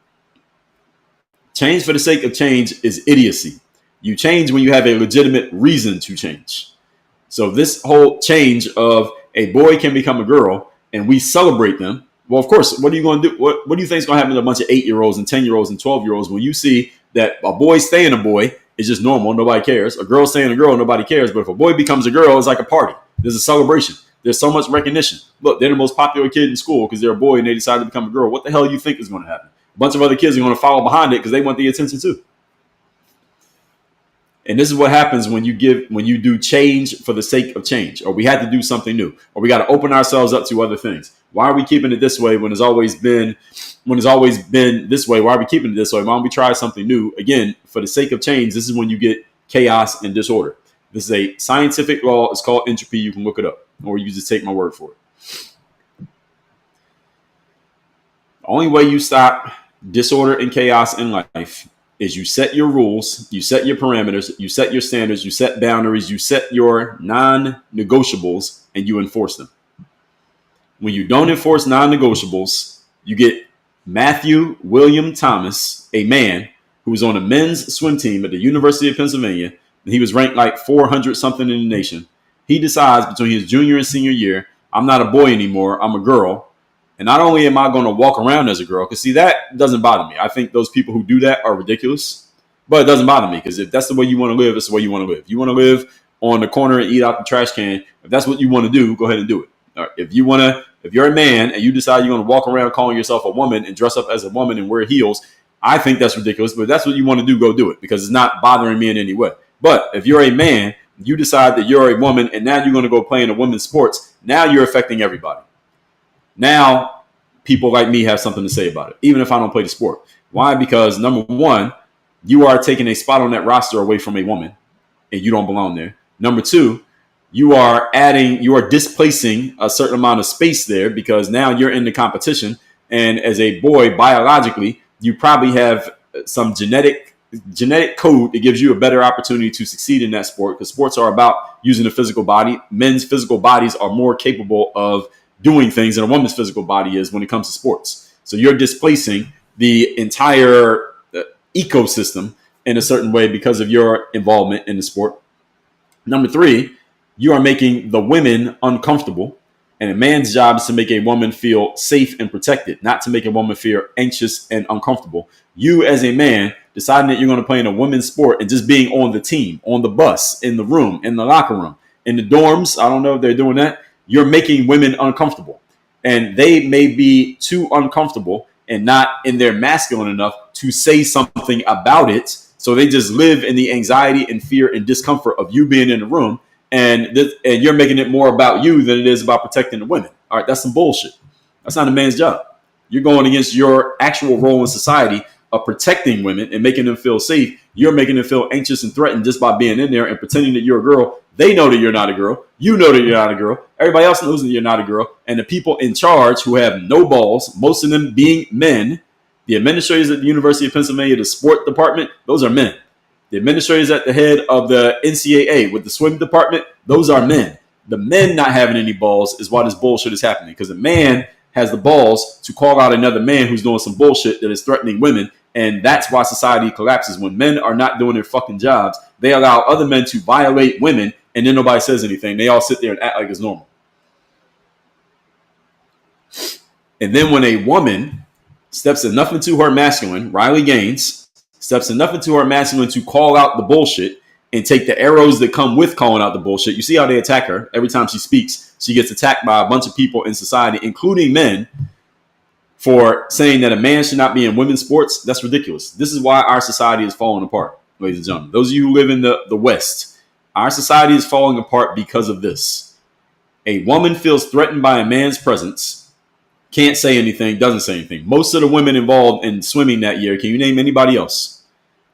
A: Change for the sake of change is idiocy. You change when you have a legitimate reason to change. So this whole change of a boy can become a girl and we celebrate them. Well, of course, what are you going to do? What do you think is going to happen to a bunch of 8-year-olds and 10-year-olds and 12-year-olds when you see that a boy staying a boy is just normal, nobody cares. A girl staying a girl, nobody cares. But if a boy becomes a girl, it's like a party. There's a celebration. There's so much recognition. Look, they're the most popular kid in school because they're a boy and they decide to become a girl. What the hell do you think is going to happen? A bunch of other kids are going to follow behind it because they want the attention too. And this is what happens when you do change for the sake of change, or we had to do something new, or we got to open ourselves up to other things. Why are we keeping it this way when it's always been this way? Why are we keeping it this way? Why don't we try something new? Again, for the sake of change, this is when you get chaos and disorder. This is a scientific law. It's called entropy. You can look it up, or you just take my word for it. The only way you stop disorder and chaos in life is you set your rules, you set your parameters, you set your standards, you set boundaries, you set your non-negotiables, and you enforce them. When you don't enforce non-negotiables, you get Matthew William Thomas, a man who was on a men's swim team at the University of Pennsylvania, and he was ranked like 400 something in the nation. He decides between his junior and senior year, I'm not a boy anymore, I'm a girl. And not only am I going to walk around as a girl, because see, that doesn't bother me. I think those people who do that are ridiculous, but it doesn't bother me because if that's the way you want to live, it's the way you want to live. You want to live on the corner and eat out the trash can. If that's what you want to do, go ahead and do it. All right. If you're a man and you decide you're going to walk around calling yourself a woman and dress up as a woman and wear heels, I think that's ridiculous, but if that's what you want to do, go do it because it's not bothering me in any way. But if you're a man, you decide that you're a woman and now you're going to go play in a women's sports, now you're affecting everybody. Now, people like me have something to say about it, even if I don't play the sport. Why? Because number one, you are taking a spot on that roster away from a woman and you don't belong there. Number two, you are displacing a certain amount of space there because now you're in the competition. And as a boy, biologically, you probably have some genetic code that gives you a better opportunity to succeed in that sport because sports are about using the physical body. Men's physical bodies are more capable of doing things than a woman's physical body is when it comes to sports. So you're displacing the entire ecosystem in a certain way because of your involvement in the sport. Number three, you are making the women uncomfortable. And a man's job is to make a woman feel safe and protected, not to make a woman feel anxious and uncomfortable. You as a man deciding that you're going to play in a women's sport and just being on the team, on the bus, in the room, in the locker room, in the dorms. I don't know if they're doing that. You're making women uncomfortable and they may be too uncomfortable and not in their masculine enough to say something about it. So they just live in the anxiety and fear and discomfort of you being in the room. And you're making it more about you than it is about protecting the women. All right, that's some bullshit. That's not a man's job. You're going against your actual role in society of protecting women and making them feel safe. You're making them feel anxious and threatened just by being in there and pretending that you're a girl. They know that you're not a girl. You know that you're not a girl. Everybody else knows that you're not a girl. And the people in charge who have no balls, most of them being men, the administrators at the University of Pennsylvania, the sport department, those are men. The administrators at the head of the NCAA with the swim department, those are men. The men not having any balls is why this bullshit is happening because a man has the balls to call out another man who's doing some bullshit that is threatening women. And that's why society collapses. When men are not doing their fucking jobs, they allow other men to violate women, and then nobody says anything. They all sit there and act like it's normal. And then when a woman steps enough into her masculine, Riley Gaines steps enough into her masculine to call out the bullshit and take the arrows that come with calling out the bullshit. You see how they attack her every time she speaks. She gets attacked by a bunch of people in society, including men, for saying that a man should not be in women's sports. That's ridiculous. This is why our society is falling apart, ladies and gentlemen. Those of you who live in the West, our society is falling apart because of this. A woman feels threatened by a man's presence, can't say anything, doesn't say anything. Most of the women involved in swimming that year, can you name anybody else?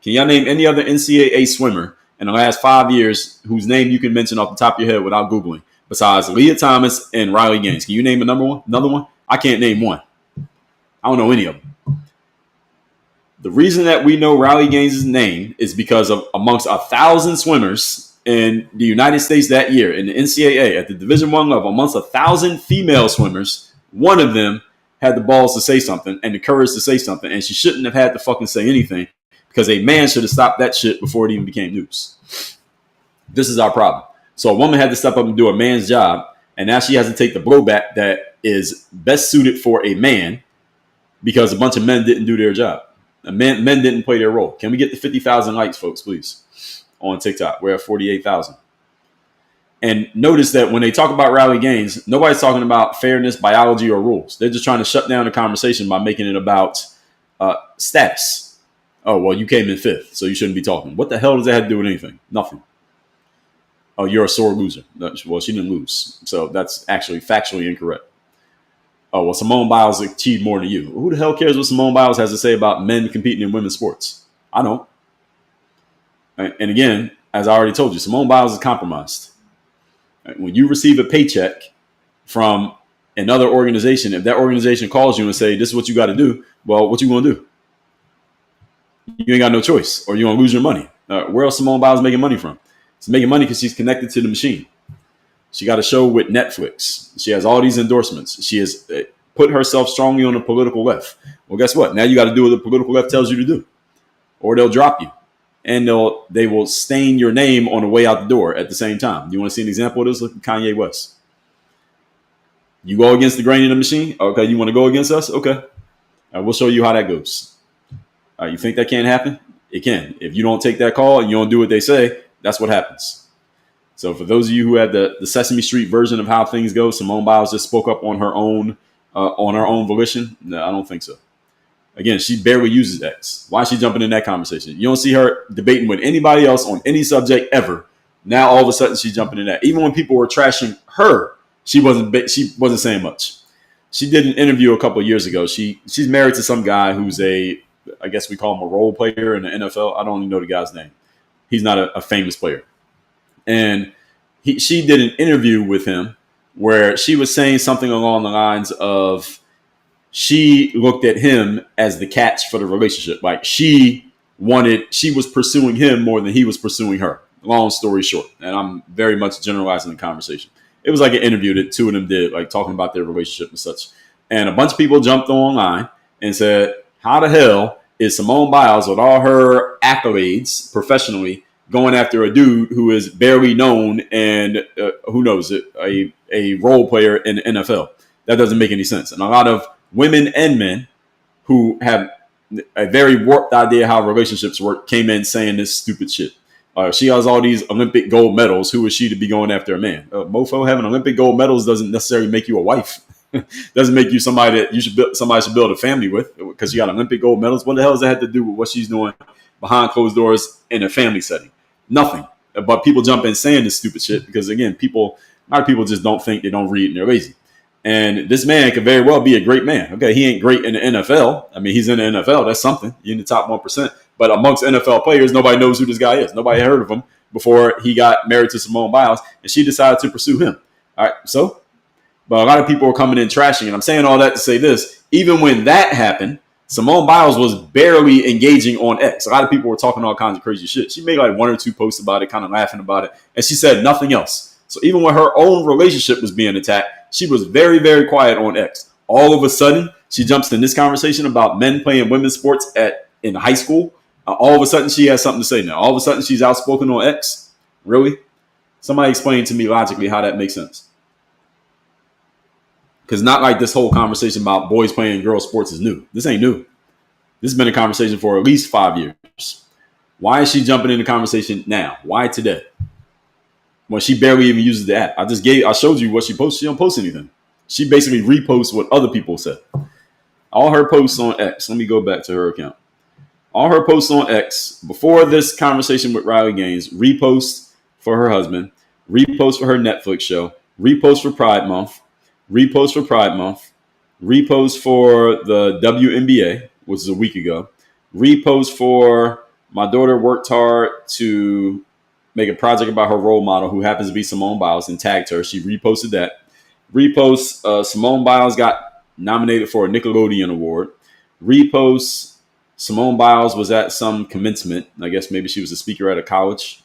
A: Can y'all name any other NCAA swimmer in the last 5 years whose name you can mention off the top of your head without Googling, besides Leah Thomas and Riley Gaines? Can you name another one? I can't name one. I don't know any of them. The reason that we know Riley Gaines' name is because of amongst 1,000 swimmers in the United States that year in the NCAA at the Division I level, amongst 1,000 female swimmers, one of them had the balls to say something and the courage to say something, and she shouldn't have had to fucking say anything because a man should have stopped that shit before it even became news. This is our problem. So a woman had to step up and do a man's job, and now she has to take the blowback that is best suited for a man because a bunch of men didn't do their job. Men didn't play their role. Can we get the 50,000 likes, folks, please, on TikTok? We're at 48,000. And notice that when they talk about Riley Gaines, nobody's talking about fairness, biology, or rules. They're just trying to shut down the conversation by making it about status. Oh, well, you came in fifth, so you shouldn't be talking. What the hell does that have to do with anything? Nothing. Oh, you're a sore loser. Well, she didn't lose. So that's actually factually incorrect. Oh, well, Simone Biles achieved more than you. Who the hell cares what Simone Biles has to say about men competing in women's sports? I don't. And again, as I already told you, Simone Biles is compromised. When you receive a paycheck from another organization, if that organization calls you and say, this is what you got to do, well, what you going to do? You ain't got no choice, or you're going to lose your money. Where else Simone Biles making money from? She's making money because she's connected to the machine. She got a show with Netflix. She has all these endorsements. She has put herself strongly on the political left. Well, guess what? Now you got to do what the political left tells you to do, or they'll drop you. And they will stain your name on the way out the door at the same time. You want to see an example of this? Look at Kanye West. You go against the grain in the machine? Okay, you want to go against us? Okay. We'll show you how that goes. You think that can't happen? It can. If you don't take that call and you don't do what they say, that's what happens. So for those of you who had the Sesame Street version of how things go, Simone Biles just spoke up on her own volition. No, I don't think so. Again, she barely uses X. Why is she jumping in that conversation? You don't see her debating with anybody else on any subject ever. Now all of a sudden she's jumping in that. Even when people were trashing her, she wasn't saying much. She did an interview a couple of years ago. She's married to some guy who's I guess we call him a role player in the NFL. I don't even know the guy's name. He's not a famous player. And she did an interview with him where she was saying something along the lines of, she looked at him as the catch for the relationship. Like she was pursuing him more than he was pursuing her. Long story short. And I'm very much generalizing the conversation. It was like an interview that two of them did, like talking about their relationship and such. And a bunch of people jumped online and said, how the hell is Simone Biles, with all her accolades professionally, going after a dude who is barely known and who knows it, a role player in the NFL? That doesn't make any sense. And a lot of women and men who have a very warped idea how relationships work came in saying this stupid shit. She has all these Olympic gold medals. Who is she to be going after a man? Mofo, having Olympic gold medals doesn't necessarily make you a wife. Doesn't make you somebody that somebody should build a family with because you got Olympic gold medals. What the hell does that have to do with what she's doing behind closed doors in a family setting? Nothing. But people jump in saying this stupid shit because, again, a lot of people just don't think, they don't read, and they're lazy. And this man could very well be a great man. Okay, he ain't great in the NFL. I mean, he's in the NFL. That's something. You're in the top 1%. But amongst NFL players, nobody knows who this guy is. Nobody heard of him before he got married to Simone Biles, and she decided to pursue him. All right, so, but a lot of people are coming in trashing, and I'm saying all that to say this. Even when that happened, Simone Biles was barely engaging on X. A lot of people were talking all kinds of crazy shit. She made like one or two posts about it, kind of laughing about it, and she said nothing else. So even when her own relationship was being attacked, she was very, very quiet on X. all of a sudden she jumps in this conversation about men playing women's sports in high school. All of a sudden she has something to say now. All of a sudden she's outspoken on X. Really? Somebody explain to me logically how that makes sense. Because not like this whole conversation about boys playing girls sports is new. This ain't new. This has been a conversation for at least 5 years. Why is she jumping in the conversation now? Why today? When she barely even uses the app. I showed you what she posts. She don't post anything. She basically reposts what other people said. All her posts on X. Let me go back to her account. All her posts on X before this conversation with Riley Gaines, repost for her husband, repost for her Netflix show, repost for Pride Month, repost for Pride Month, repost for the WNBA, which is a week ago, repost for my daughter worked hard to make a project about her role model, who happens to be Simone Biles, and tagged her. She reposted that. Repost, Simone Biles got nominated for a Nickelodeon award. Repost, Simone Biles was at some commencement. I guess maybe she was a speaker at a college.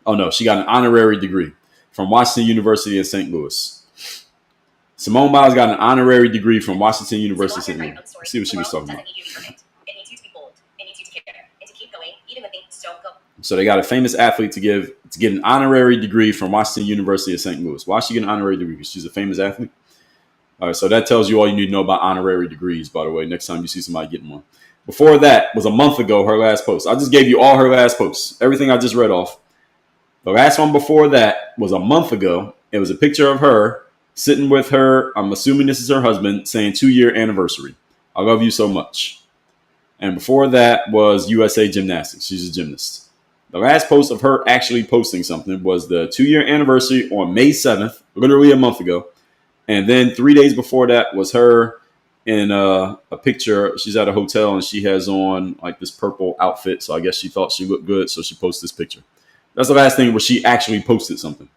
A: Oh, no, she got an honorary degree from Washington University in St. Louis. Simone Biles got an honorary degree from Washington University in St. Louis. Let's see what she was talking about. So they got a famous athlete to get an honorary degree from Washington University of St. Louis. Why is she getting an honorary degree? Because she's a famous athlete. All right, so that tells you all you need to know about honorary degrees, by the way, next time you see somebody getting one. Before that was a month ago, her last post. I just gave you all her last posts, everything I just read off. The last one before that was a month ago. It was a picture of her sitting with her, I'm assuming this is her husband, saying 2-year anniversary. I love you so much. And before that was USA Gymnastics. She's a gymnast. The last post of her actually posting something was the 2-year anniversary on May 7th, literally a month ago. And then 3 days before that was her in a picture. She's at a hotel and she has on like this purple outfit. So I guess she thought she looked good. So she posted this picture. That's the last thing where she actually posted something.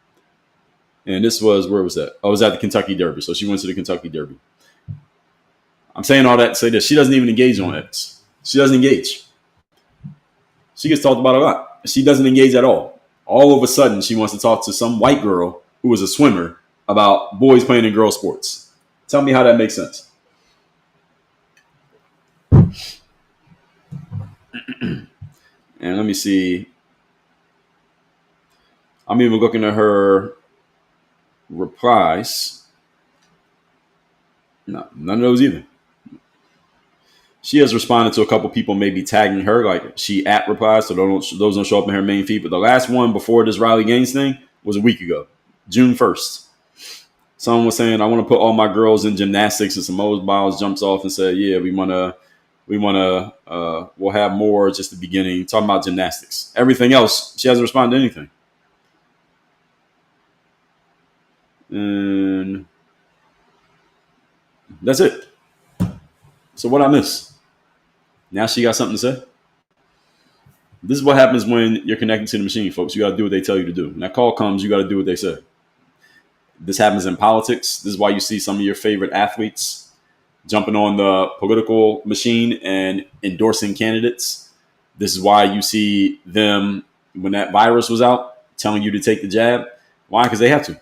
A: And this was, where was that? Oh, it was at the Kentucky Derby. So she went to the Kentucky Derby. I'm saying all that to say this. She doesn't even engage on X. She doesn't engage. She gets talked about a lot. She doesn't engage at all. All of a sudden, she wants to talk to some white girl who was a swimmer about boys playing in girl sports. Tell me how that makes sense. And let me see. I'm even looking at her replies. No, none of those either. She has responded to a couple people maybe tagging her, like she at replies, so those don't show up in her main feed. But the last one before this Riley Gaines thing was a week ago, June 1st. Someone was saying, I want to put all my girls in gymnastics, and Simone Biles jumps off and said, yeah, we'll have more just the beginning, talking about gymnastics. Everything else, she hasn't responded to anything. And that's it. So what I miss? Now she got something to say. This is what happens when you're connected to the machine, folks. You got to do what they tell you to do. When that call comes, you got to do what they say. This happens in politics. This is why you see some of your favorite athletes jumping on the political machine and endorsing candidates. This is why you see them, when that virus was out, telling you to take the jab. Why? Because they have to.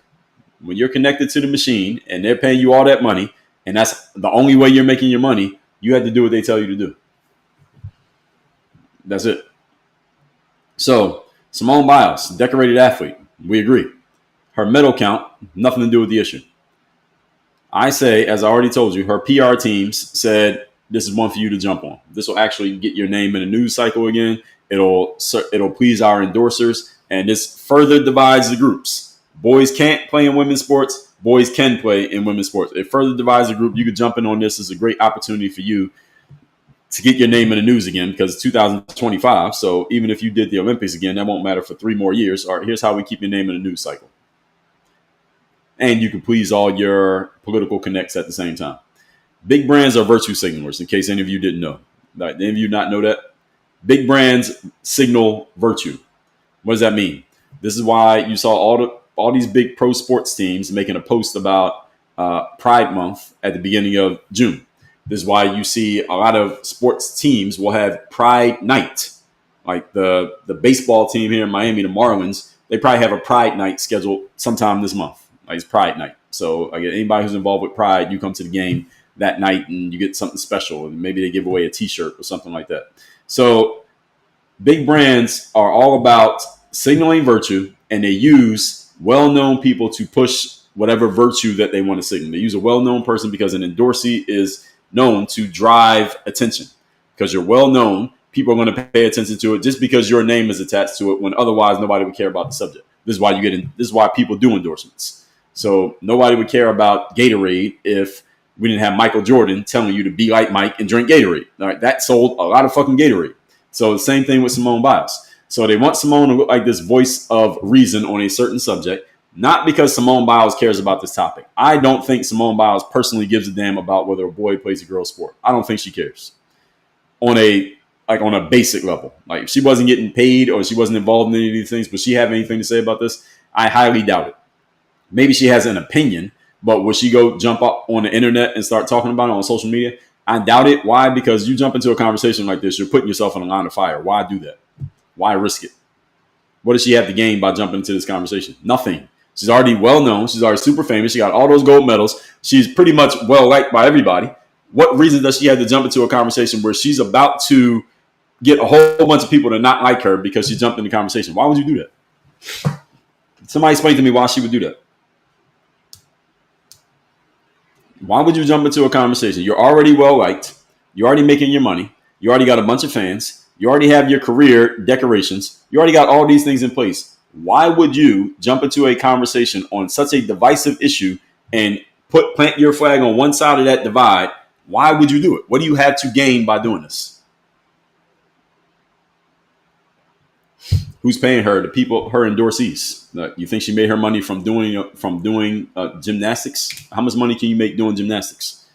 A: When you're connected to the machine and they're paying you all that money, and that's the only way you're making your money, you have to do what they tell you to do. That's it. So, Simone Biles, decorated athlete. We agree. Her medal count, nothing to do with the issue. I say, as I already told you, her PR teams said, this is one for you to jump on. This will actually get your name in a news cycle again. It'll please our endorsers. And this further divides the groups. Boys can't play in women's sports. Boys can play in women's sports. It further divides the group. You could jump in on this. It's a great opportunity for you to get your name in the news again, because it's 2025. So even if you did the Olympics again, that won't matter for 3 more years. All right, here's how we keep your name in the news cycle. And you can please all your political connects at the same time. Big brands are virtue signalers, in case any of you didn't know. Right, any of you not know that? Big brands signal virtue. What does that mean? This is why you saw all these big pro sports teams making a post about Pride Month at the beginning of June. This is why you see a lot of sports teams will have Pride Night. Like the baseball team here in Miami, the Marlins, they probably have a Pride Night scheduled sometime this month. Like it's Pride Night. So again, anybody who's involved with Pride, you come to the game that night and you get something special, and maybe they give away a T-shirt or something like that. So big brands are all about signaling virtue, and they use well-known people to push whatever virtue that they want to signal. They use a well-known person because an endorsee is known to drive attention. Because you're well-known, people are going to pay attention to it just because your name is attached to it when otherwise nobody would care about the subject. This is why this is why people do endorsements. So nobody would care about Gatorade if we didn't have Michael Jordan telling you to be like Mike and drink Gatorade. All right, that sold a lot of fucking Gatorade. So the same thing with Simone Biles. So they want Simone to look like this voice of reason on a certain subject, not because Simone Biles cares about this topic. I don't think Simone Biles personally gives a damn about whether a boy plays a girl sport. I don't think she cares on a basic level. Like if she wasn't getting paid or she wasn't involved in any of these things, would she have anything to say about this? I highly doubt it. Maybe she has an opinion, but would she go jump up on the internet and start talking about it on social media? I doubt it. Why? Because you jump into a conversation like this, you're putting yourself in a line of fire. Why do that? Why risk it? What does she have to gain by jumping into this conversation? Nothing. She's already well known. She's already super famous. She got all those gold medals. She's pretty much well liked by everybody. What reason does she have to jump into a conversation where she's about to get a whole bunch of people to not like her because she jumped in the conversation? Why would you do that? Somebody explain to me why she would do that. Why would you jump into a conversation? You're already well liked. You're already making your money. You already got a bunch of fans. You already have your career decorations. You already got all these things in place. Why would you jump into a conversation on such a divisive issue and plant your flag on one side of that divide? Why would you do it? What do you have to gain by doing this? Who's paying her? The people, her endorsees. You think she made her money from doing gymnastics? How much money can you make doing gymnastics?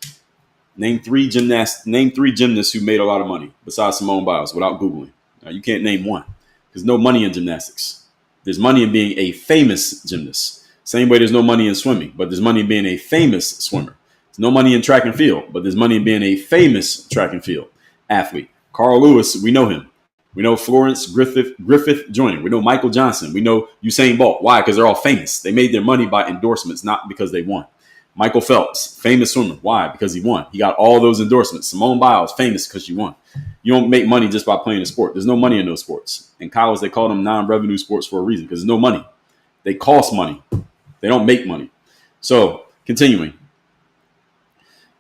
A: Name three gymnasts who made a lot of money besides Simone Biles without Googling. You can't name one. There's no money in gymnastics. There's money in being a famous gymnast. Same way there's no money in swimming, but there's money in being a famous swimmer. There's no money in track and field, but there's money in being a famous track and field athlete. Carl Lewis, we know him. We know Florence Griffith Joyner. We know Michael Johnson. We know Usain Bolt. Why? Because they're all famous. They made their money by endorsements, not because they won. Michael Phelps, famous swimmer. Why? Because he won. He got all those endorsements. Simone Biles, famous because she won. You don't make money just by playing a sport. There's no money in those sports. In college, they call them non-revenue sports for a reason because there's no money. They cost money. They don't make money. So, continuing.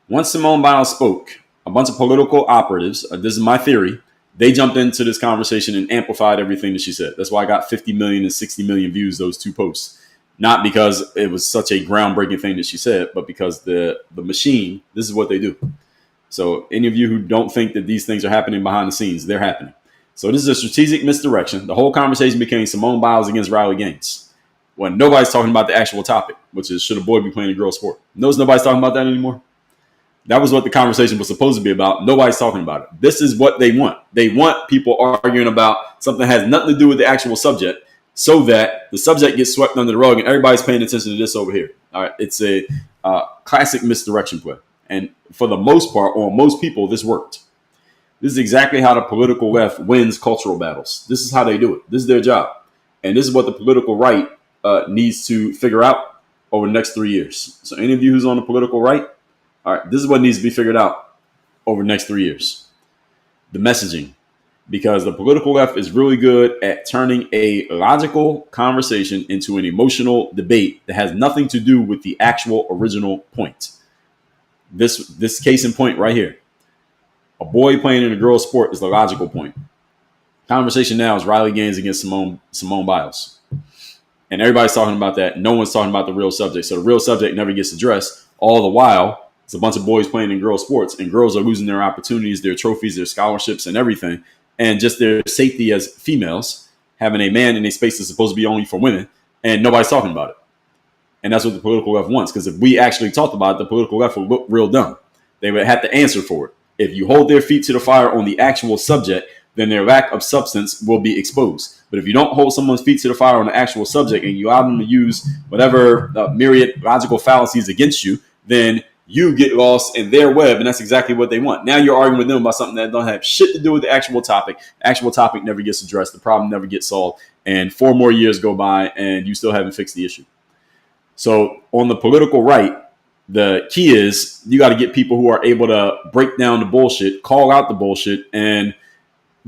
A: Once Simone Biles spoke, a bunch of political operatives, this is my theory, they jumped into this conversation and amplified everything that she said. That's why I got 50 million and 60 million views, those two posts. Not because it was such a groundbreaking thing that she said, but because the machine, this is what they do. So any of you who don't think that these things are happening behind the scenes, they're happening. So this is a strategic misdirection. The whole conversation became Simone Biles against Riley Gaines. When nobody's talking about the actual topic, which is should a boy be playing a girl sport? Nobody's talking about that anymore. That was what the conversation was supposed to be about. Nobody's talking about it. This is what they want. They want people arguing about something that has nothing to do with the actual subject so that the subject gets swept under the rug and everybody's paying attention to this over here. All right. It's a classic misdirection play. And for the most part, on most people, this worked. This is exactly how the political left wins cultural battles. This is how they do it. This is their job. And this is what the political right needs to figure out over the next 3 years. So any of you who's on the political right, all right, this is what needs to be figured out over the next 3 years. The messaging. Because the political left is really good at turning a logical conversation into an emotional debate that has nothing to do with the actual original point. This case in point right here. A boy playing in a girl sport is the logical point. Conversation now is Riley Gaines against Simone Biles. And everybody's talking about that. No one's talking about the real subject. So the real subject never gets addressed. All the while, it's a bunch of boys playing in girl sports, and girls are losing their opportunities, their trophies, their scholarships, and everything. And just their safety as females, having a man in a space that's supposed to be only for women, and nobody's talking about it. And that's what the political left wants. Because if we actually talked about it, the political left would look real dumb. They would have to answer for it. If you hold their feet to the fire on the actual subject, then their lack of substance will be exposed. But if you don't hold someone's feet to the fire on the actual subject and you allow them to use whatever myriad logical fallacies against you, then you get lost in their web, and that's exactly what they want. Now you're arguing with them about something that don't have shit to do with the actual topic. The actual topic never gets addressed. The problem never gets solved. And 4 more years go by, and you still haven't fixed the issue. So on the political right, the key is you got to get people who are able to break down the bullshit, call out the bullshit, and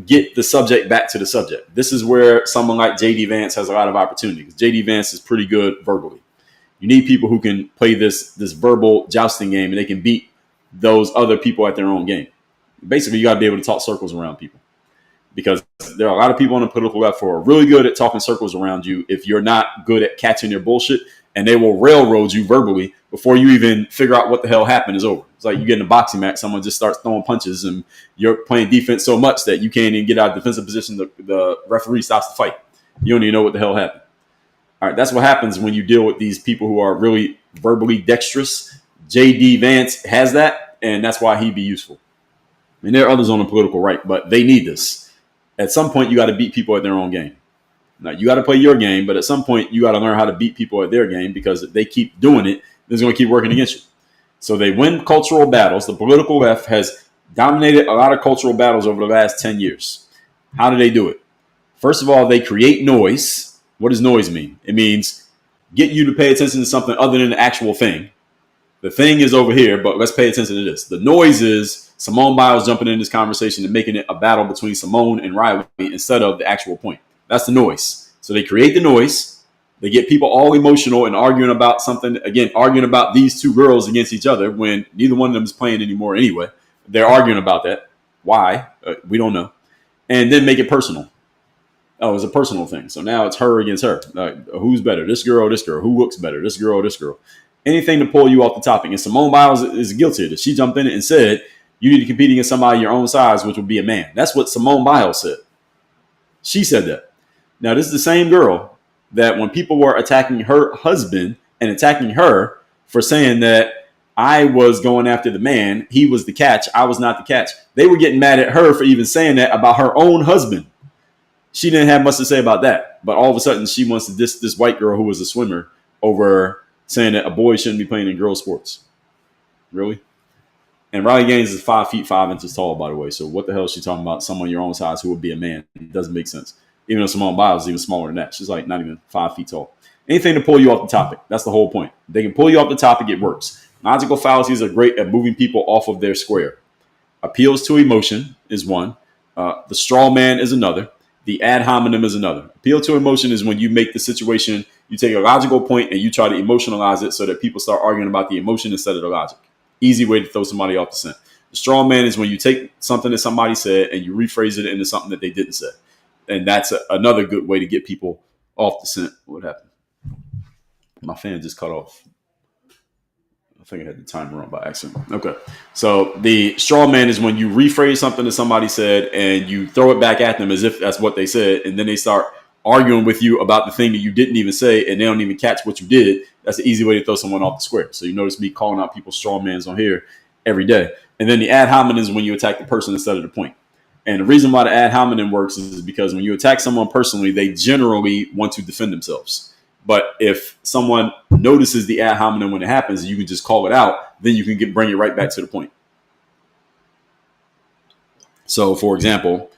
A: get the subject back to the subject. This is where someone like JD Vance has a lot of opportunity, because JD Vance is pretty good verbally. You need people who can play this verbal jousting game, and they can beat those other people at their own game. Basically, you got to be able to talk circles around people, because there are a lot of people on the political left who are really good at talking circles around you if you're not good at catching their bullshit, and they will railroad you verbally before you even figure out what the hell happened is over. It's like you get in a boxing match, someone just starts throwing punches, and you're playing defense so much that you can't even get out of defensive position. The referee stops the fight. You don't even know what the hell happened. All right, that's what happens when you deal with these people who are really verbally dexterous. JD Vance has that, and that's why he'd be useful. And there are others on the political right, but they need this. At some point, you got to beat people at their own game. Now, you got to play your game, but at some point, you got to learn how to beat people at their game, because if they keep doing it, it's going to keep working against you. So they win cultural battles. The political left has dominated a lot of cultural battles over the last 10 years. How do they do it? First of all, they create noise. What does noise mean? It means get you to pay attention to something other than the actual thing. The thing is over here, but let's pay attention to this. The noise is Simone Biles jumping in this conversation and making it a battle between Simone and Riley instead of the actual point. That's the noise. So they create the noise. They get people all emotional and arguing about something. Again, arguing about these two girls against each other when neither one of them is playing anymore anyway. They're arguing about that. Why? We don't know. And then make it personal. Oh, it's a personal thing. So now it's her against her. Who's better? This girl or this girl? Who looks better? This girl or this girl? Anything to pull you off the topic. And Simone Biles is guilty of this. She jumped in it and said, you need to compete against somebody your own size, which would be a man. That's what Simone Biles said. She said that. Now, this is the same girl that when people were attacking her husband and attacking her for saying that I was going after the man, he was the catch, I was not the catch. They were getting mad at her for even saying that about her own husband. She didn't have much to say about that. But all of a sudden, she wants to diss this white girl who was a swimmer over saying that a boy shouldn't be playing in girls' sports. Really? And Riley Gaines is 5 feet 5 inches tall, by the way. So what the hell is she talking about? Someone your own size who would be a man? It doesn't make sense. Even though Simone Biles is even smaller than that. She's like not even 5 feet tall. Anything to pull you off the topic. That's the whole point. They can pull you off the topic. It works. Logical fallacies are great at moving people off of their square. Appeals to emotion is one. The straw man is another. The ad hominem is another. Appeal to emotion is when you make the situation, you take a logical point and you try to emotionalize it so that people start arguing about the emotion instead of the logic. Easy way to throw somebody off the scent. The straw man is when you take something that somebody said and you rephrase it into something that they didn't say. And that's another good way to get people off the scent. What happened? My fan just cut off. I think I had the timer on by accident. Okay. So the straw man is when you rephrase something that somebody said and you throw it back at them as if that's what they said. And then they start arguing with you about the thing that you didn't even say and they don't even catch what you did. That's the easy way to throw someone off the square. So you notice me calling out people's straw mans on here every day. And then the ad hominem is when you attack the person instead of the point. And the reason why the ad hominem works is because when you attack someone personally, they generally want to defend themselves. But if someone notices the ad hominem when it happens, you can just call it out, then you can bring it right back to the point. So, for example,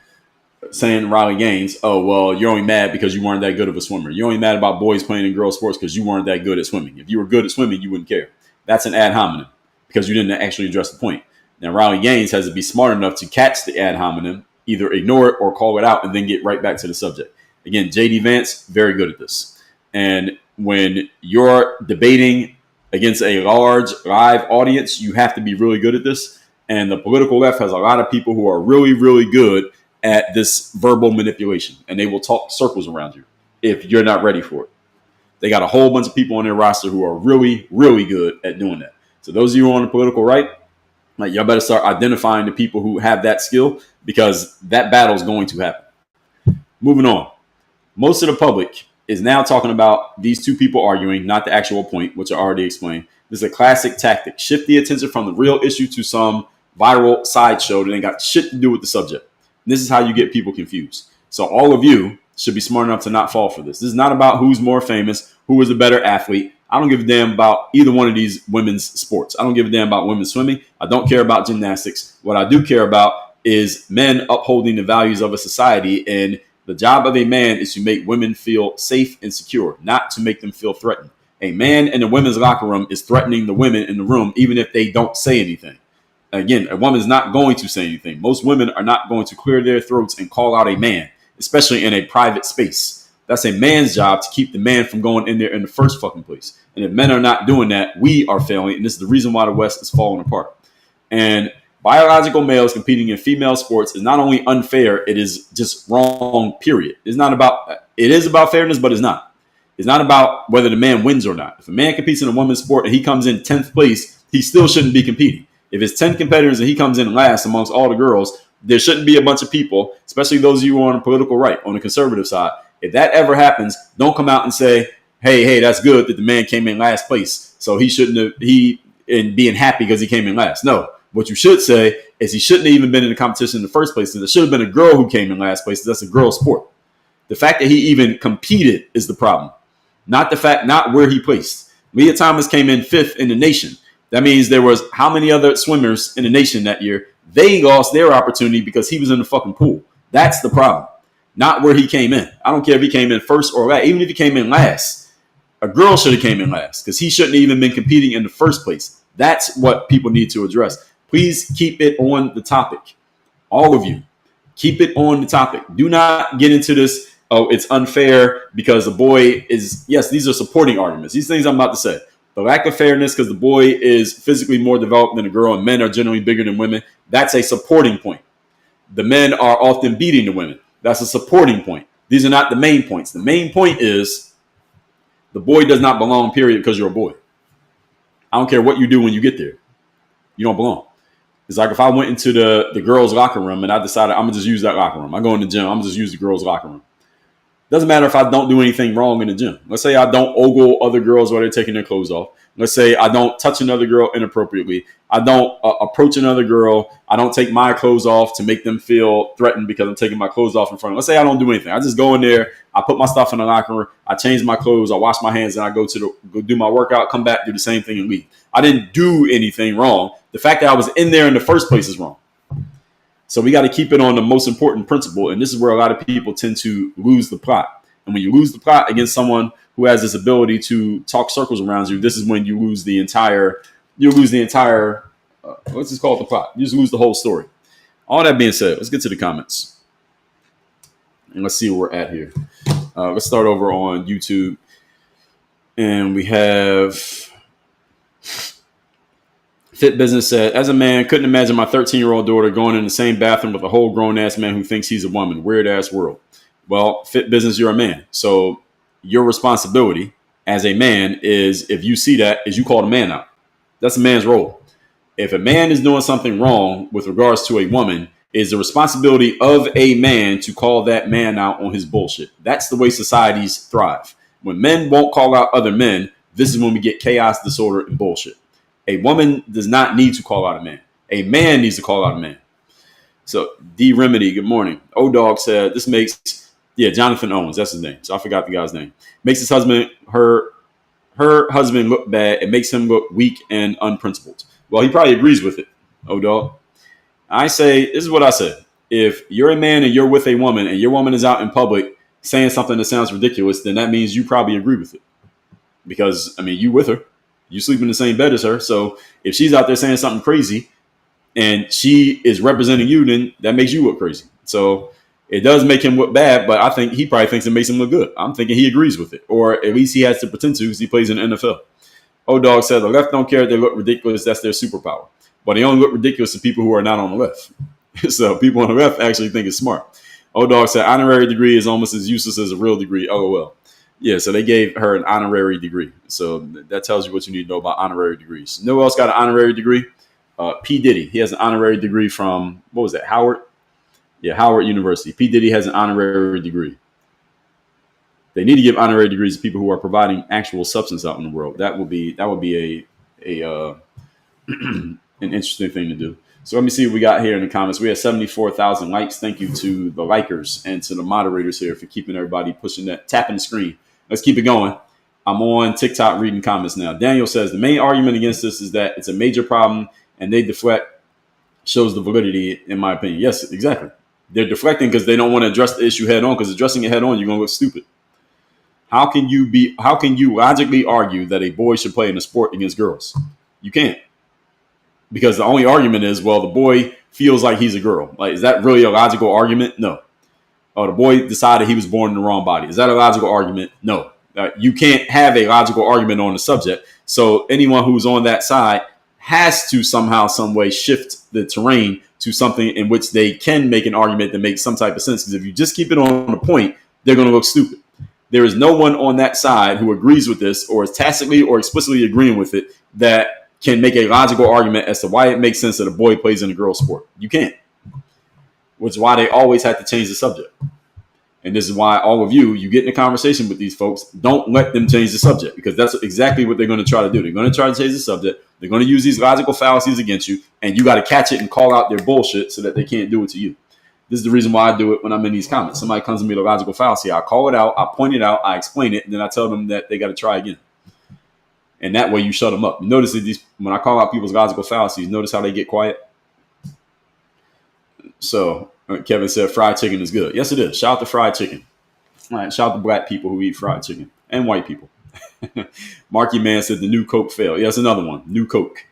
A: saying Riley Gaines, oh, well, you're only mad because you weren't that good of a swimmer. You're only mad about boys playing in girls' sports because you weren't that good at swimming. If you were good at swimming, you wouldn't care. That's an ad hominem because you didn't actually address the point. Now, Riley Gaines has to be smart enough to catch the ad hominem, either ignore it or call it out, and then get right back to the subject. Again, JD Vance, very good at this. And when you're debating against a large live audience, you have to be really good at this. And the political left has a lot of people who are really, really good at this verbal manipulation. And they will talk circles around you if you're not ready for it. They got a whole bunch of people on their roster who are really, really good at doing that. So those of you on the political right, like y'all better start identifying the people who have that skill because that battle is going to happen. Moving on. Most of the public is now talking about these two people arguing, not the actual point, which I already explained. This is a classic tactic. Shift the attention from the real issue to some viral sideshow that ain't got shit to do with the subject. And this is how you get people confused. So all of you should be smart enough to not fall for this. This is not about who's more famous, who is a better athlete. I don't give a damn about either one of these women's sports. I don't give a damn about women's swimming. I don't care about gymnastics. What I do care about is men upholding the values of a society. And the job of a man is to make women feel safe and secure, not to make them feel threatened. A man in the women's locker room is threatening the women in the room, even if they don't say anything. Again, a woman's not going to say anything. Most women are not going to clear their throats and call out a man, especially in a private space. That's a man's job to keep the man from going in there in the first fucking place. And if men are not doing that, we are failing. And this is the reason why the West is falling apart. And biological males competing in female sports is not only unfair, it is just wrong, period. It is about fairness, but it's not. It's not about whether the man wins or not. If a man competes in a women's sport and he comes in 10th place, he still shouldn't be competing. If it's 10 competitors and he comes in last amongst all the girls, there shouldn't be a bunch of people, especially those of you who are on the political right, on the conservative side. If that ever happens, don't come out and say, hey, that's good that the man came in last place. So he shouldn't have, and being happy because he came in last. No, what you should say is he shouldn't have even been in the competition in the first place. There should have been a girl who came in last place. That's a girl sport. The fact that he even competed is the problem, not where he placed. Leah Thomas came in 5th in the nation. That means there was how many other swimmers in the nation that year? They lost their opportunity because he was in the fucking pool. That's the problem, not where he came in. I don't care if he came in first or last. Even if he came in last, a girl should have came in last because he shouldn't have even been competing in the first place. That's what people need to address. Please keep it on the topic. All of you, keep it on the topic. Do not get into this, oh, it's unfair because the boy is, yes, these are supporting arguments. These things I'm about to say. The lack of fairness because the boy is physically more developed than a girl and men are generally bigger than women. That's a supporting point. The men are often beating the women. That's a supporting point. These are not the main points. The main point is the boy does not belong, period, because you're a boy. I don't care what you do when you get there. You don't belong. It's like if I went into the girls' locker room and I decided I'm going to just use that locker room. I go in the gym. I'm going to just use the girls' locker room. Doesn't matter if I don't do anything wrong in the gym. Let's say I don't ogle other girls while they're taking their clothes off. Let's say I don't touch another girl inappropriately. I don't approach another girl. I don't take my clothes off to make them feel threatened because I'm taking my clothes off in front of them. Let's say I don't do anything. I just go in there. I put my stuff in the locker room. I change my clothes. I wash my hands and I go do my workout, come back, do the same thing and leave. I didn't do anything wrong. The fact that I was in there in the first place is wrong. So we got to keep it on the most important principle. And this is where a lot of people tend to lose the plot. And when you lose the plot against someone who has this ability to talk circles around you, this is when you lose the entire, what's this called, the plot. You just lose the whole story. All that being said, let's get to the comments. And let's see where we're at here. Let's start over on YouTube. And we have Fit Business said, as a man, couldn't imagine my 13-year-old daughter going in the same bathroom with a whole grown-ass man who thinks he's a woman. Weird-ass world. Well, Fit Business, you're a man. So your responsibility as a man is, if you see that, is you call the man out. That's a man's role. If a man is doing something wrong with regards to a woman, it's the responsibility of a man to call that man out on his bullshit. That's the way societies thrive. When men won't call out other men, this is when we get chaos, disorder, and bullshit. A woman does not need to call out a man. A man needs to call out a man. So D Remedy, good morning. O-Dog said, this makes, Jonathan Owens, that's his name. So I forgot the guy's name. Makes his husband, her husband look bad. It makes him look weak and unprincipled. Well, he probably agrees with it, O-Dog. I say, this is what I said. If you're a man and you're with a woman and your woman is out in public saying something that sounds ridiculous, then that means you probably agree with it. Because, you with her. You sleep in the same bed as her. So if she's out there saying something crazy and she is representing you, then that makes you look crazy. So it does make him look bad, but I think he probably thinks it makes him look good. I'm thinking he agrees with it. Or at least he has to pretend to because he plays in the NFL. O-Dog said the left don't care if they look ridiculous. That's their superpower. But they only look ridiculous to people who are not on the left. So people on the left actually think it's smart. O-Dog said honorary degree is almost as useless as a real degree. LOL. Yeah, so they gave her an honorary degree. So that tells you what you need to know about honorary degrees. No one else got an honorary degree? P. Diddy. He has an honorary degree from, what was that, Howard? Yeah, Howard University. P. Diddy has an honorary degree. They need to give honorary degrees to people who are providing actual substance out in the world. That would be an interesting thing to do. So let me see what we got here in the comments. We have 74,000 likes. Thank you to the likers and to the moderators here for keeping everybody pushing that, tapping the screen. Let's keep it going. I'm on TikTok reading comments now. Daniel says the main argument against this is that it's a major problem and they deflect, shows the validity, in my opinion. Yes, exactly. They're deflecting because they don't want to address the issue head on, because addressing it head on, you're going to look stupid. How can you logically argue that a boy should play in a sport against girls? You can't, because the only argument is, well, the boy feels like he's a girl. Like, is that really a logical argument? No. Oh, the boy decided he was born in the wrong body. Is that a logical argument? No. You can't have a logical argument on the subject. So anyone who's on that side has to somehow, some way shift the terrain to something in which they can make an argument that makes some type of sense. Because if you just keep it on the point, they're going to look stupid. There is no one on that side who agrees with this or is tacitly or explicitly agreeing with it that can make a logical argument as to why it makes sense that a boy plays in a girl sport. You can't. Which is why they always have to change the subject. And this is why all of you get in a conversation with these folks, don't let them change the subject, because that's exactly what they're going to try to do. They're going to try to change the subject. They're going to use these logical fallacies against you, and you got to catch it and call out their bullshit so that they can't do it to you. This is the reason why I do it when I'm in these comments. Somebody comes to me with a logical fallacy, I call it out, I point it out, I explain it, and then I tell them that they got to try again. And that way you shut them up. Notice that when I call out people's logical fallacies, notice how they get quiet. So Kevin said fried chicken is good. Yes, it is. Shout out to fried chicken. All right, shout out to black people who eat fried chicken and white people. Marky Man said the new Coke failed. Yes, another one, new Coke.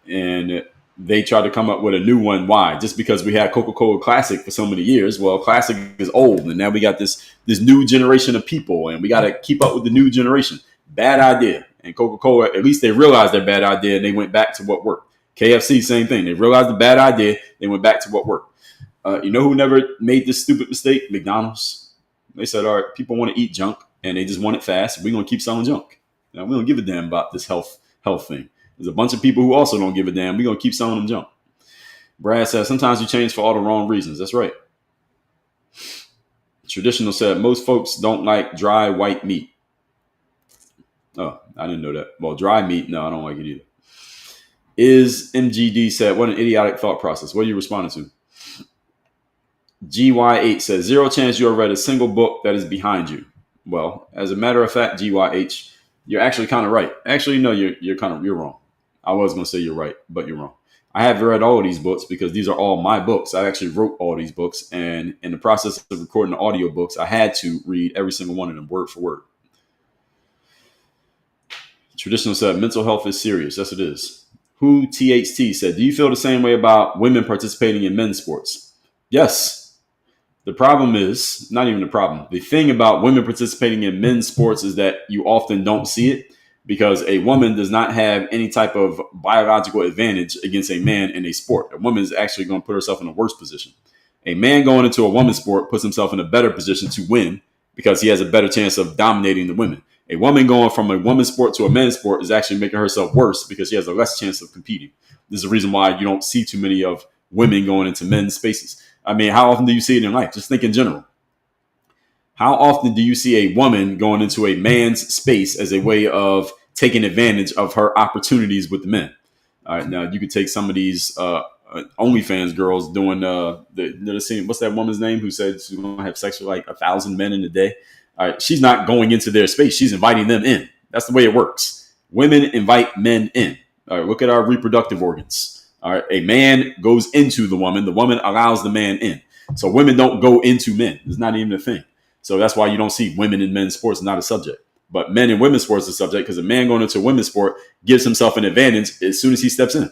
A: And they tried to come up with a new one. Why? Just because we had Coca-Cola Classic for so many years. Well, Classic is old, and now we got this new generation of people, and we got to keep up with the new generation. Bad idea. And Coca-Cola, at least they realized their bad idea, and they went back to what worked. KFC, same thing. They realized the bad idea. They went back to what worked. You know who never made this stupid mistake? McDonald's. They said, all right, people want to eat junk, and they just want it fast. We're going to keep selling junk. Now, we don't give a damn about this health thing. There's a bunch of people who also don't give a damn. We're going to keep selling them junk. Brad says, sometimes you change for all the wrong reasons. That's right. Traditional said, most folks don't like dry white meat. Oh, I didn't know that. Well, dry meat, no, I don't like it either. Is MGD said, what an idiotic thought process. What are you responding to? GY8 says, zero chance you have read a single book that is behind you. Well, as a matter of fact, GYH, you're actually kind of right. Actually, no, you're wrong. I was going to say you're right, but you're wrong. I have read all of these books because these are all my books. I actually wrote all these books, and in the process of recording the audio books, I had to read every single one of them word for word. Traditional said, mental health is serious. Yes, it is. Who THT said, do you feel the same way about women participating in men's sports? Yes. The problem is, not even the problem. The thing about women participating in men's sports is that you often don't see it because a woman does not have any type of biological advantage against a man in a sport. A woman is actually going to put herself in a worse position. A man going into a women's sport puts himself in a better position to win because he has a better chance of dominating the women. A woman going from a women's sport to a men's sport is actually making herself worse because she has a less chance of competing. This is the reason why you don't see too many of women going into men's spaces. I mean, how often do you see it in life? Just think in general. How often do you see a woman going into a man's space as a way of taking advantage of her opportunities with the men? All right, now you could take some of these OnlyFans girls doing what's that woman's name who said she's going to have sex with like 1,000 men in a day? All right, she's not going into their space. She's inviting them in. That's the way it works. Women invite men in. All right, look at our reproductive organs. All right, a man goes into the woman allows the man in. So women don't go into men. It's not even a thing. So that's why you don't see women in men's sports, not a subject. But men in women's sports is a subject because a man going into a women's sport gives himself an advantage as soon as he steps in. All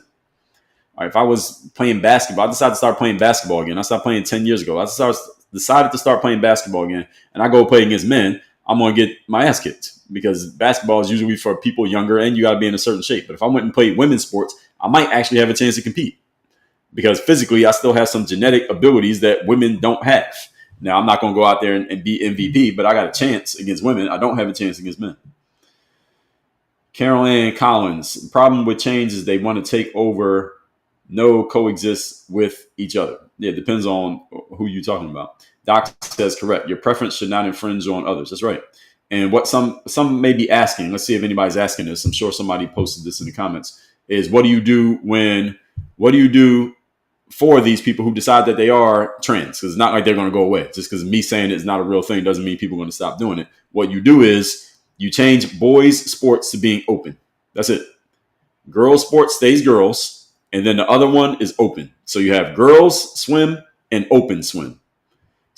A: right, if I was playing basketball, I decided to start playing basketball again. I started playing 10 years ago. I decided to start playing basketball again, and I go play against men, I'm going to get my ass kicked because basketball is usually for people younger and you got to be in a certain shape. But if I went and played women's sports, I might actually have a chance to compete because physically I still have some genetic abilities that women don't have. Now, I'm not going to go out there and be MVP, but I got a chance against women. I don't have a chance against men. Carol Ann Collins, the problem with change is they want to take over, no coexist with each other. Yeah, it depends on who you're talking about. Doc says correct. Your preference should not infringe on others. That's right. And what some may be asking, let's see if anybody's asking this. I'm sure somebody posted this in the comments, is what do you do for these people who decide that they are trans? Because it's not like they're going to go away. Just because me saying it's not a real thing doesn't mean people are going to stop doing it. What you do is you change boys' sports to being open. That's it. Girls' sports stays girls. And then the other one is open. So you have girls swim and open swim.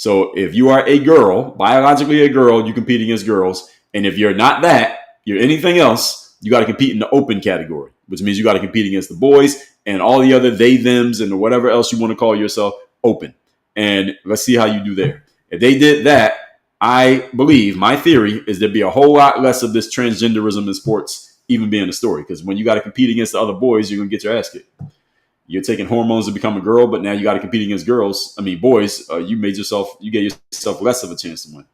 A: So if you are a girl, biologically a girl, you compete against girls. And if you're not that, you're anything else, you got to compete in the open category, which means you got to compete against the boys and all the other they, thems, and whatever else you want to call yourself open. And let's see how you do there. If they did that, I believe my theory is there'd be a whole lot less of this transgenderism in sports even being a story. Because when you got to compete against the other boys, you're going to get your ass kicked. You're taking hormones to become a girl, but now you got to compete against boys. You gave yourself less of a chance to win.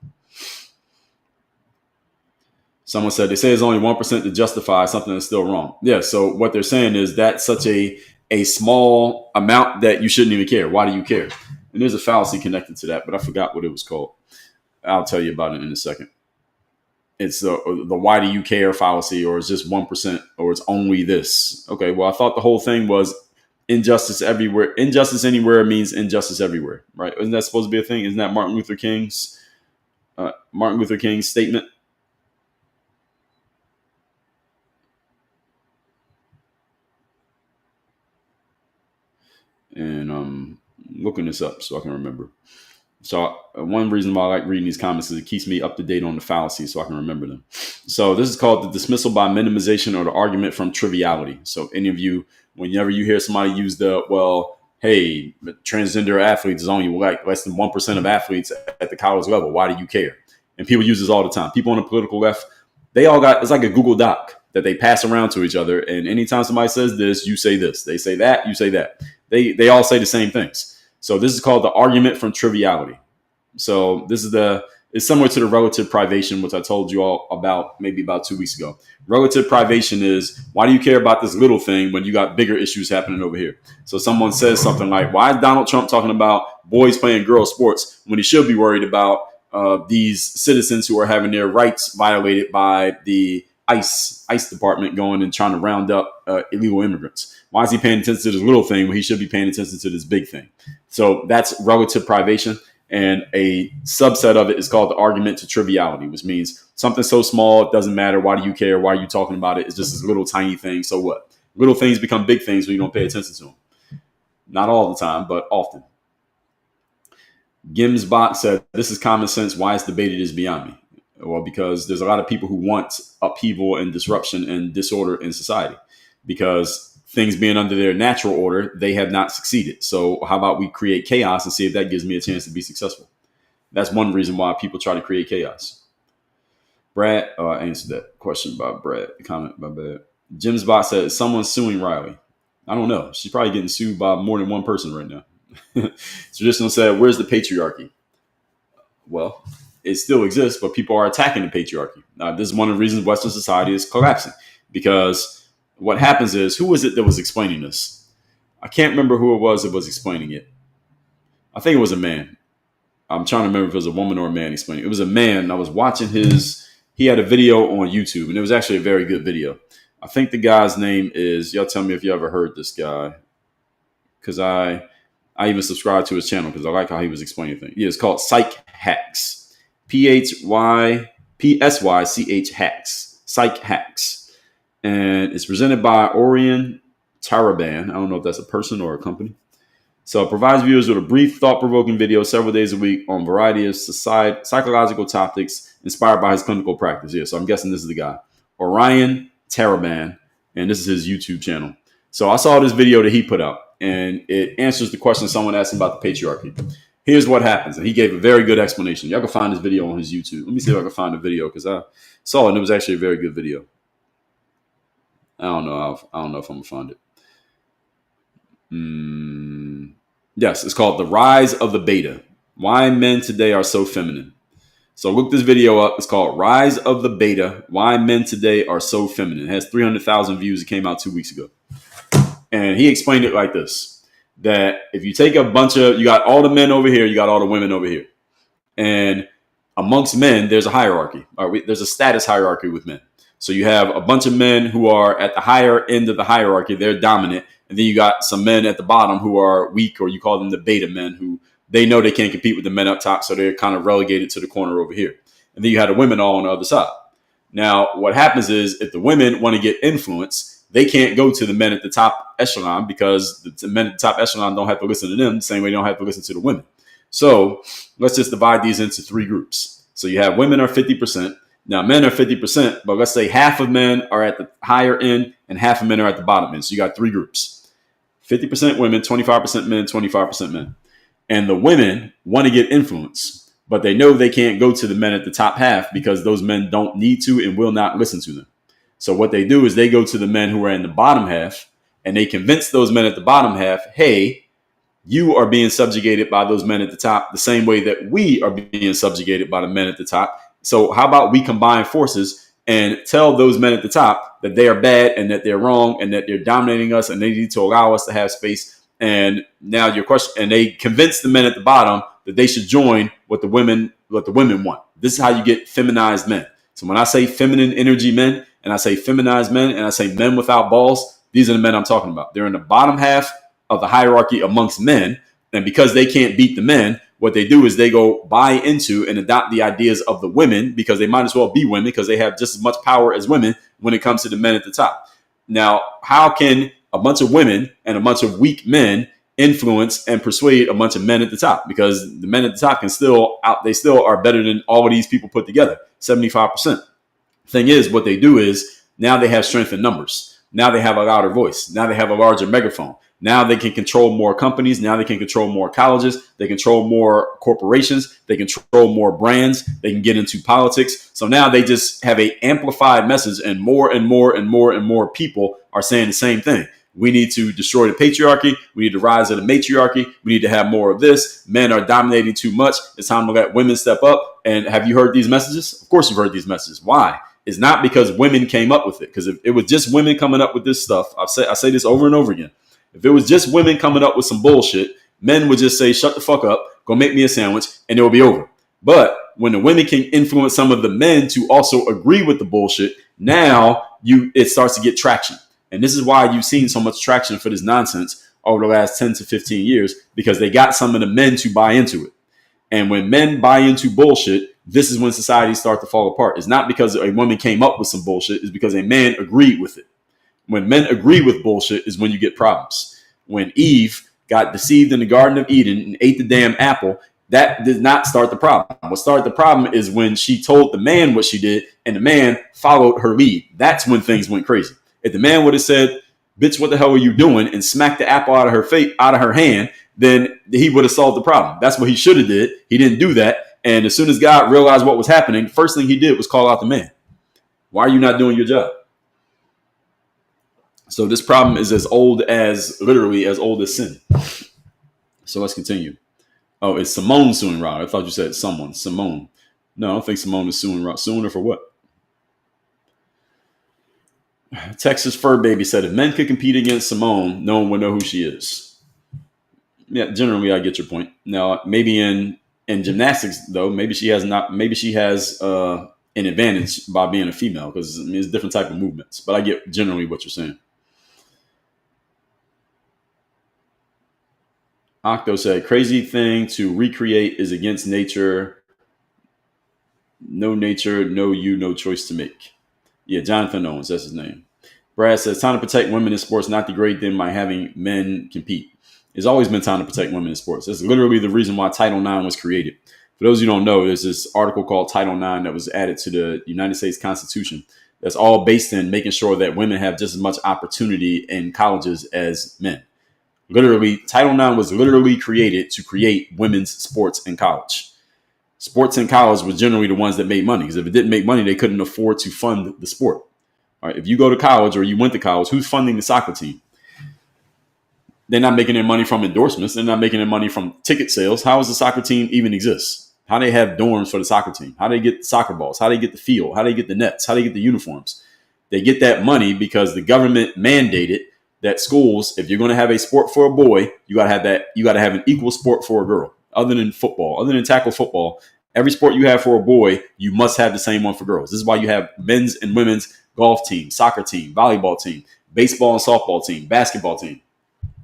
A: Someone said they say it's only 1% to justify something that's still wrong. Yeah. So what they're saying is that's such a small amount that you shouldn't even care. Why do you care? And there's a fallacy connected to that, but I forgot what it was called. I'll tell you about it in a second. It's the why do you care fallacy, or it's just 1%, or it's only this. Okay. Well, I thought the whole thing was injustice everywhere. Injustice anywhere means injustice everywhere, right? Isn't that supposed to be a thing? Isn't that Martin Luther King's statement? And I'm looking this up so I can remember. So one reason why I like reading these comments is it keeps me up to date on the fallacies so I can remember them. So this is called the dismissal by minimization, or the argument from triviality. So any of you, whenever you hear somebody use the, well, hey, transgender athletes is only like less than 1% of athletes at the college level. Why do you care? And people use this all the time. People on the political left, they all got, it's like a Google Doc that they pass around to each other. And anytime somebody says this, you say this. They say that, you say that. They all say the same things. So this is called the argument from triviality. So this is it's similar to the relative privation, which I told you all about maybe about 2 weeks ago. Relative privation is, why do you care about this little thing when you got bigger issues happening over here? So someone says something like, why is Donald Trump talking about boys playing girls sports when he should be worried about these citizens who are having their rights violated by the ICE department going and trying to round up illegal immigrants? Why is he paying attention to this little thing when he should be paying attention to this big thing? So that's relative privation. And a subset of it is called the argument to triviality, which means something so small, it doesn't matter. Why do you care? Why are you talking about it? It's just this little tiny thing. So what? Little things become big things when you don't pay attention to them. Not all the time, but often. Gims Bot said, this is common sense. Why it's debated is beyond me. Well, because there's a lot of people who want upheaval and disruption and disorder in society, because things being under their natural order, they have not succeeded. So how about we create chaos and see if that gives me a chance to be successful? That's one reason why people try to create chaos. Brad, I answered that question by Brad. Comment by Brad. Jim's Bot said, is someone suing Riley? I don't know. She's probably getting sued by more than one person right now. Traditional said, where's the patriarchy? Well, it still exists, but people are attacking the patriarchy. This is one of the reasons Western society is collapsing, because what happens is, who was it that was explaining this? I can't remember who it was that was explaining it. I think it was a man. I'm trying to remember if it was a woman or a man explaining it. It was a man. I was watching he had a video on YouTube, and it was actually a very good video. I think the guy's name is, y'all tell me if you ever heard this guy, because I even subscribed to his channel because I like how he was explaining things. Yeah, it's called Psych Hacks. PSYCH Hacks. Psych Hacks. And it's presented by Orion Taraban. I don't know if that's a person or a company. So it provides viewers with a brief, thought-provoking video several days a week on a variety of psychological topics inspired by his clinical practice. Yeah, so I'm guessing this is the guy, Orion Taraban, and this is his YouTube channel. So I saw this video that he put out, and it answers the question someone asked him about the patriarchy. Here's what happens, and he gave a very good explanation. Y'all can find this video on his YouTube. Let me see if I can find the video, because I saw it, and it was actually a very good video. I don't know if I'm gonna find it. Yes, it's called The Rise of the Beta. Why Men Today Are So Feminine. So look this video up. It's called Rise of the Beta. Why Men Today Are So Feminine. It has 300,000 views. It came out 2 weeks ago. And he explained it like this, that if you take a bunch of, you got all the men over here, you got all the women over here. And amongst men, there's a hierarchy. There's a status hierarchy with men. So you have a bunch of men who are at the higher end of the hierarchy. They're dominant. And then you got some men at the bottom who are weak, or you call them the beta men, who they know they can't compete with the men up top. So they're kind of relegated to the corner over here. And then you had the women all on the other side. Now, what happens is, if the women want to get influence, they can't go to the men at the top echelon, because the men at the top echelon don't have to listen to them the same way they don't have to listen to the women. So let's just divide these into three groups. So you have women are 50%. Now men are 50%, but let's say half of men are at the higher end and half of men are at the bottom end. So you got three groups: 50% women, 25% men, 25% men. And the women want to get influence, but they know they can't go to the men at the top half because those men don't need to and will not listen to them. So what they do is they go to the men who are in the bottom half and they convince those men at the bottom half, hey, you are being subjugated by those men at the top the same way that we are being subjugated by the men at the top. So how about we combine forces and tell those men at the top that they are bad and that they're wrong and that they're dominating us and they need to allow us to have space. And now your question, and they convince the men at the bottom that they should join what the women want. This is how you get feminized men. So when I say feminine energy men and I say feminized men and I say men without balls, these are the men I'm talking about. They're in the bottom half of the hierarchy amongst men. And because they can't beat the men, what they do is they go buy into and adopt the ideas of the women because they might as well be women because they have just as much power as women when it comes to the men at the top. Now, how can a bunch of women and a bunch of weak men influence and persuade a bunch of men at the top? Because the men at the top they still are better than all of these people put together, 75%. Thing is, what they do is now they have strength in numbers. Now they have a louder voice. Now they have a larger megaphone. Now they can control more companies. Now they can control more colleges. They control more corporations. They control more brands. They can get into politics. So now they just have an amplified message, and more and more and more and more people are saying the same thing. We need to destroy the patriarchy. We need to rise of the matriarchy. We need to have more of this. Men are dominating too much. It's time to let women step up. And have you heard these messages? Of course you've heard these messages. Why? It's not because women came up with it. Because if it was just women coming up with this stuff, I say this over and over again. If it was just women coming up with some bullshit, men would just say, shut the fuck up, go make me a sandwich, and it will be over. But when the women can influence some of the men to also agree with the bullshit, now it starts to get traction. And this is why you've seen so much traction for this nonsense over the last 10 to 15 years, because they got some of the men to buy into it. And when men buy into bullshit, this is when societies start to fall apart. It's not because a woman came up with some bullshit. It's because a man agreed with it. When men agree with bullshit is when you get problems. When Eve got deceived in the Garden of Eden and ate the damn apple, that did not start the problem. What started the problem is when she told the man what she did and the man followed her lead. That's when things went crazy. If the man would have said, bitch, what the hell are you doing? And smacked the apple out of her hand, then he would have solved the problem. That's what he should have did. He didn't do that. And as soon as God realized what was happening, first thing he did was call out the man. Why are you not doing your job? So this problem is literally as old as sin. So let's continue. Oh, it's Simone suing Rod. I thought you said someone. Simone. No, I don't think Simone is suing Rod. Suing her for what? Texas Fur Baby said, if men could compete against Simone, no one would know who she is. Yeah, generally I get your point. Now, maybe in gymnastics, though, maybe she has an advantage by being a female, because it's different type of movements. But I get generally what you're saying. Octo said, crazy thing to recreate is against nature. No nature, no you, no choice to make. Yeah, Jonathan Owens, that's his name. Brad says, time to protect women in sports, not degrade them by having men compete. It's always been time to protect women in sports. That's literally the reason why Title IX was created. For those who don't know, there's this article called Title IX that was added to the United States Constitution. That's all based in making sure that women have just as much opportunity in colleges as men. Literally, Title IX was literally created to create women's sports in college. Sports in college was generally the ones that made money, because if it didn't make money, they couldn't afford to fund the sport. All right, if you go to college or you went to college, who's funding the soccer team? They're not making their money from endorsements. They're not making their money from ticket sales. How does the soccer team even exist? How do they have dorms for the soccer team? How do they get soccer balls? How do they get the field? How do they get the nets? How do they get the uniforms? They get that money because the government mandated that schools, if you're going to have a sport for a boy, you got to have an equal sport for a girl. Other than football, other than tackle football, every sport you have for a boy, you must have the same one for girls. This is why you have men's and women's golf team, soccer team, volleyball team, baseball and softball team, basketball team.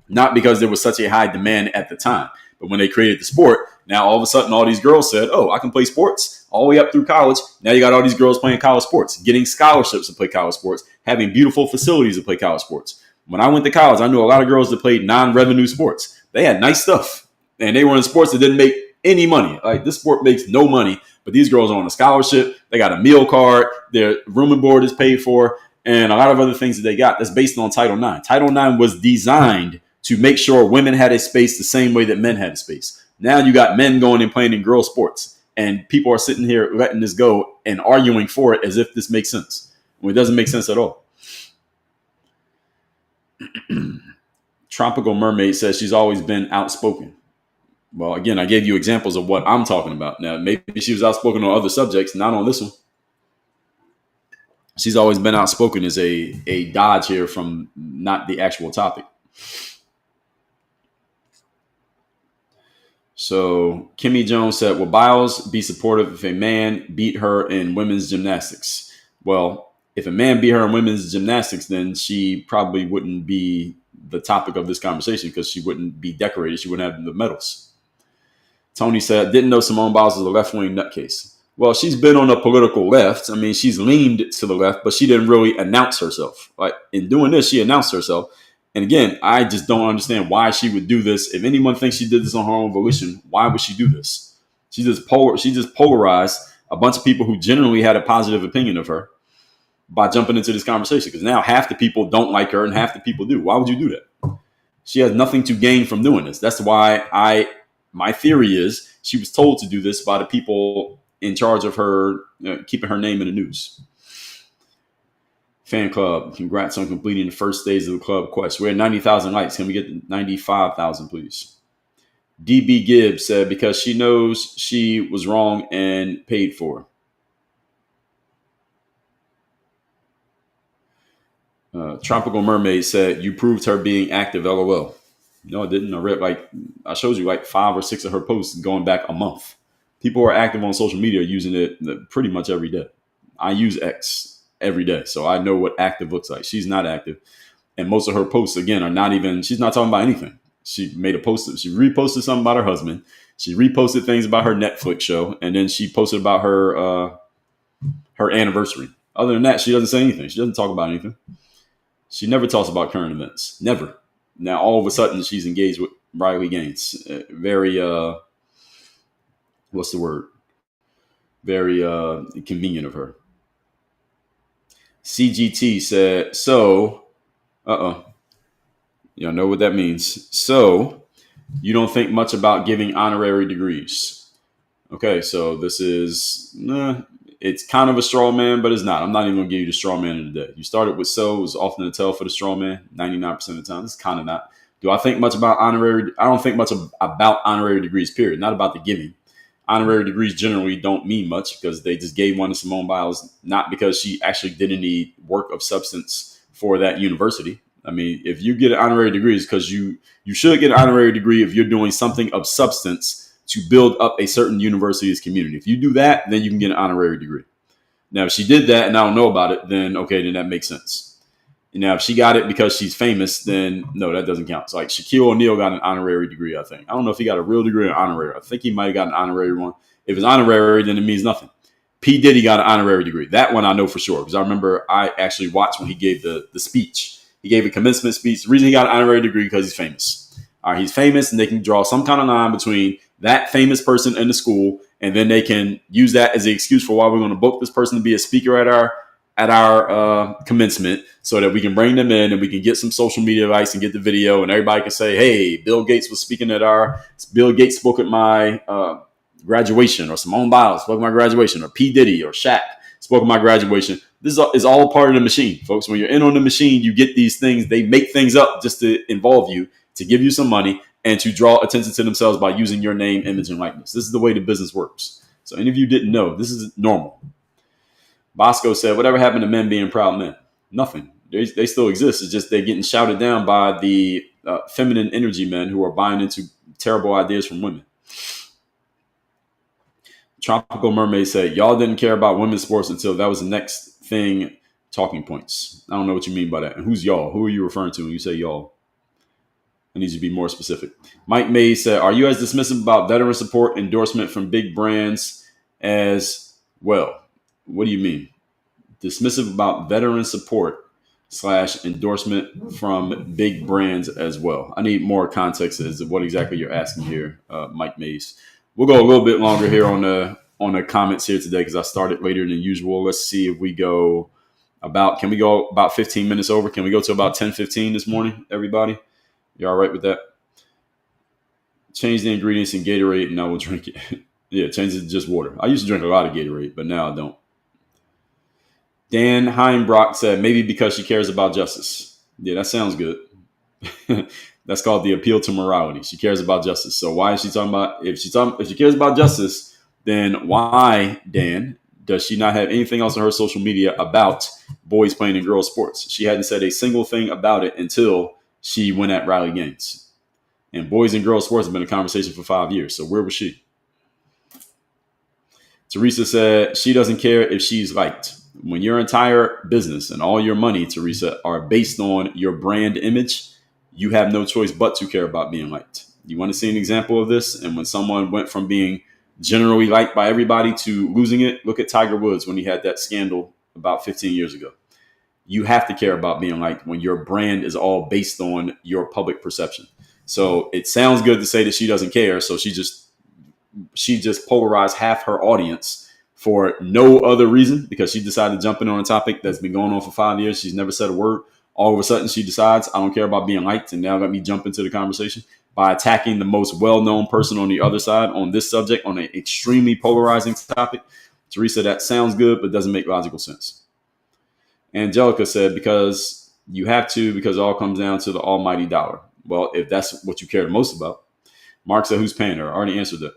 A: Not because there was such a high demand at the time, but when they created the sport, now all of a sudden all these girls said, oh, I can play sports all the way up through college. Now you got all these girls playing college sports, getting scholarships to play college sports, having beautiful facilities to play college sports. When I went to college, I knew a lot of girls that played non-revenue sports. They had nice stuff, and they were in sports that didn't make any money. Like, this sport makes no money, but these girls are on a scholarship. They got a meal card. Their room and board is paid for, and a lot of other things that they got that's based on Title IX. Title IX was designed to make sure women had a space the same way that men had a space. Now you got men going and playing in girl sports, and people are sitting here letting this go and arguing for it as if this makes sense. Well, it doesn't make sense at all. Tropical Mermaid says she's always been outspoken. Well, again, I gave you examples of what I'm talking about. Now, maybe she was outspoken on other subjects, not on this one. She's always been outspoken is a dodge here from not the actual topic. So Kimmy Jones said, will Biles be supportive if a man beat her in women's gymnastics? Well, if a man beat her in women's gymnastics, then she probably wouldn't be the topic of this conversation because she wouldn't be decorated. She wouldn't have the medals. Tony said, didn't know Simone Biles was a left-wing nutcase. Well, she's been on the political left. I mean, she's leaned to the left, but she didn't really announce herself. Like, in doing this, she announced herself. And again, I just don't understand why she would do this. If anyone thinks she did this on her own volition, why would she do this? She just polarized a bunch of people who generally had a positive opinion of her by jumping into this conversation. Because now half the people don't like her and half the people do. Why would you do that? She has nothing to gain from doing this. That's why my theory is she was told to do this by the people in charge of her, keeping her name in the news. Fan club, congrats on completing the first stage of the club quest. We're at 90,000 likes. Can we get 95,000, please? DB Gibbs said, because she knows she was wrong and paid for. Tropical Mermaid said, you proved her being active, LOL. No, I didn't. I showed you like 5 or 6 of her posts going back a month. People are active on social media using it pretty much every day. I use X every day, so I know what active looks like. She's not active. And most of her posts, again, are not even, she's not talking about anything. She made a post, she reposted something about her husband. She reposted things about her Netflix show. And then she posted about her anniversary. Other than that, she doesn't say anything. She doesn't talk about anything. She never talks about current events. Never. Now, all of a sudden, she's engaged with Riley Gaines. Very, what's the word? Very convenient of her. CGT said, so, y'all know what that means. So, you don't think much about giving honorary degrees. Okay, so this is, it's kind of a straw man, but it's not. I'm not even going to give you the straw man of the day. You started with so, it was often a tell for the straw man, 99% of the time. It's kind of not. Do I think much about honorary? I don't think much about honorary degrees, period. Not about the giving. Honorary degrees generally don't mean much because they just gave one to Simone Biles, not because she actually did any work of substance for that university. I mean, if you get an honorary degree, it's because you should get an honorary degree if you're doing something of substance to build up a certain university's community. If you do that, then you can get an honorary degree. Now, if she did that and I don't know about it, then okay, then that makes sense. Now, if she got it because she's famous, then no, that doesn't count. So like Shaquille O'Neal got an honorary degree, I think. I don't know if he got a real degree or honorary. I think he might have got an honorary one. If it's honorary, then it means nothing. P. Diddy got an honorary degree. That one I know for sure because I remember I actually watched when he gave the speech. He gave a commencement speech. The reason he got an honorary degree because he's famous. All right, he's famous and they can draw some kind of line between that famous person and the school, and then they can use that as the excuse for why we're going to book this person to be a speaker at our commencement so that we can bring them in and we can get some social media likes and get the video and everybody can say, hey, Bill Gates spoke at my graduation, or Simone Biles spoke at my graduation, or P. Diddy or Shaq spoke at my graduation. This is all part of the machine, folks. When you're in on the machine, you get these things. They make things up just to involve you, to give you some money, and to draw attention to themselves by using your name, image, and likeness. This is the way the business works. So any of you didn't know, this is normal. Bosco said, whatever happened to men being proud men? Nothing. They still exist. It's just they're getting shouted down by the feminine energy men who are buying into terrible ideas from women. Tropical Mermaid said, y'all didn't care about women's sports until that was the next thing, talking points. I don't know what you mean by that. And who's y'all? Who are you referring to when you say y'all? I need you to be more specific. Mike May said, are you as dismissive about veteran support endorsement from big brands as well? What do you mean? Dismissive about veteran support / endorsement from big brands as well. I need more context as to what exactly you're asking here, Mike Mays. We'll go a little bit longer here on the comments here today because I started later than usual. Let's see if we go about. Can we go about 15 minutes over? Can we go to about 10:15 this morning? Everybody, you all right with that? Change the ingredients in Gatorade and I will drink it. Yeah, change it to just water. I used to drink a lot of Gatorade, but now I don't. Dan Heimbrock said maybe because she cares about justice. Yeah, that sounds good. That's called the appeal to morality. She cares about justice. So why is she talking about if she cares about justice, then why, Dan, does she not have anything else on her social media about boys playing in girls sports? She hadn't said a single thing about it until she went at Riley Gaines. And boys and girls sports have been a conversation for 5 years. So where was she? Teresa said she doesn't care if she's liked. When your entire business and all your money, Teresa, are based on your brand image, you have no choice but to care about being liked. You want to see an example of this? And when someone went from being generally liked by everybody to losing it, look at Tiger Woods when he had that scandal about 15 years ago. You have to care about being liked when your brand is all based on your public perception. So it sounds good to say that she doesn't care. So she just polarized half her audience for no other reason because she decided to jump in on a topic that's been going on for 5 years. She's never said a word. All of a sudden, she decides, I don't care about being liked, and now let me jump into the conversation by attacking the most well-known person on the other side on this subject, on an extremely polarizing topic. Teresa, that sounds good, but doesn't make logical sense. Angelica said, because you have to, because it all comes down to the almighty dollar. Well, if that's what you care the most about. Mark said, who's paying her? I already answered that.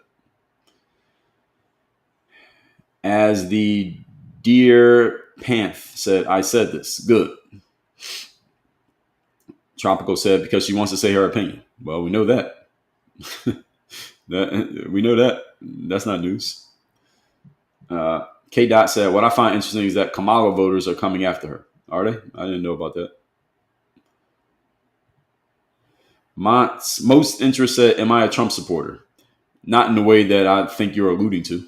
A: As the dear Panth said, I said this. Good. Tropical said, because she wants to say her opinion. Well, we know that. We know that. That's not news. K. Dot said, what I find interesting is that Kamala voters are coming after her. Are they? I didn't know about that. Most interest said, am I a Trump supporter? Not in the way that I think you're alluding to.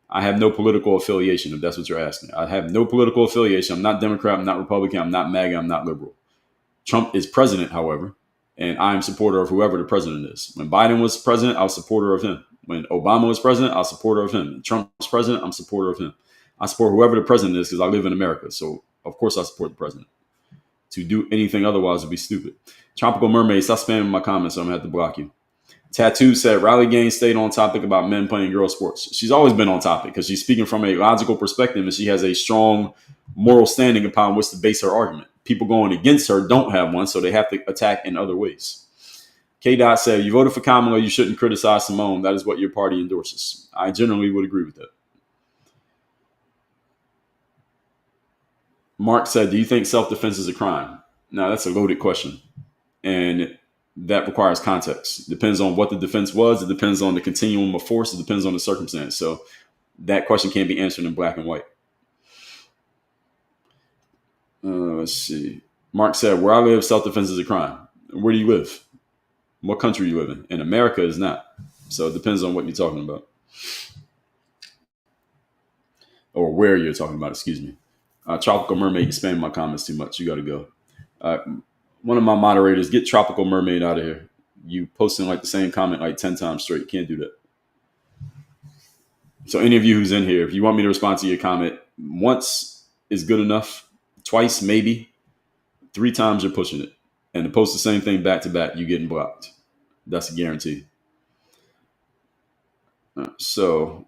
A: I have no political affiliation, if that's what you're asking. I have no political affiliation. I'm not Democrat. I'm not Republican. I'm not MAGA. I'm not liberal. Trump is president, however, and I'm a supporter of whoever the president is. When Biden was president, I was a supporter of him. When Obama was president, I was a supporter of him. When Trump was president, I'm a supporter of him. I support whoever the president is because I live in America. So, of course, I support the president. To do anything otherwise would be stupid. Tropical Mermaid, stop spamming my comments, so I'm going to have to block you. Tattoo said, Riley Gaines stayed on topic about men playing girl sports. She's always been on topic because she's speaking from a logical perspective and she has a strong moral standing upon which to base her argument. People going against her don't have one, so they have to attack in other ways. K. Dot said, you voted for Kamala, you shouldn't criticize Simone. That is what your party endorses. I generally would agree with that. Mark said, do you think self-defense is a crime? Now, that's a loaded question. And that requires context. It depends on what the defense was. It depends on the continuum of force. It depends on the circumstance. So that question can't be answered in black and white. Let's see. Mark said, where I live, self-defense is a crime. Where do you live? What country you live in? In America is not. So it depends on what you're talking about. Or where you're talking about, excuse me. Tropical Mermaid, you spamming my comments too much. You got to go. One of my moderators, get Tropical Mermaid out of here. You posting like the same comment like 10 times straight. You can't do that. So any of you who's in here, if you want me to respond to your comment, once is good enough. Twice, maybe. 3 times, you're pushing it. And to post the same thing back to back, you're getting blocked. That's a guarantee. So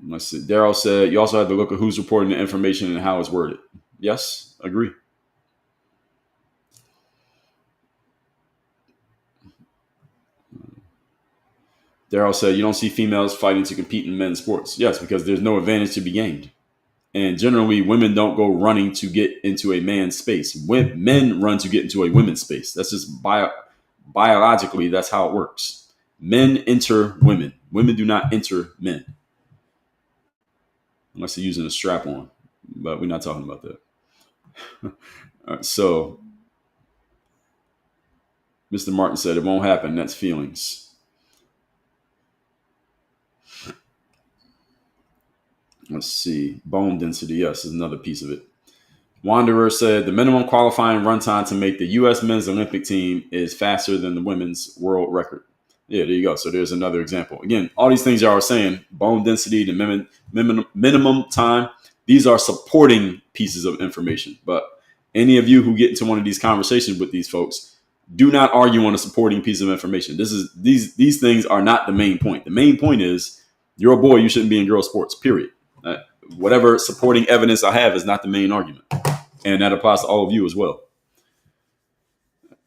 A: let's see. Daryl said, you also have to look at who's reporting the information and how it's worded. Yes, agree. Daryl said, you don't see females fighting to compete in men's sports. Yes, because there's no advantage to be gained. And generally, women don't go running to get into a man's space. Men run to get into a women's space. That's just biologically, that's how it works. Men enter women. Women do not enter men. Unless they're using a strap on. But we're not talking about that. All right, so, Mr. Martin said, it won't happen. That's feelings. Let's see. Bone density. Yes, is another piece of it. Wanderer said the minimum qualifying run time to make the U.S. men's Olympic team is faster than the women's world record. Yeah, there you go. So there's another example. Again, all these things y'all are saying, bone density, the minimum time, these are supporting pieces of information. But any of you who get into one of these conversations with these folks, do not argue on a supporting piece of information. These things are not the main point. The main point is you're a boy, you shouldn't be in girl sports, period. Uh, Whatever supporting evidence I have is not the main argument. And that applies to all of you as well.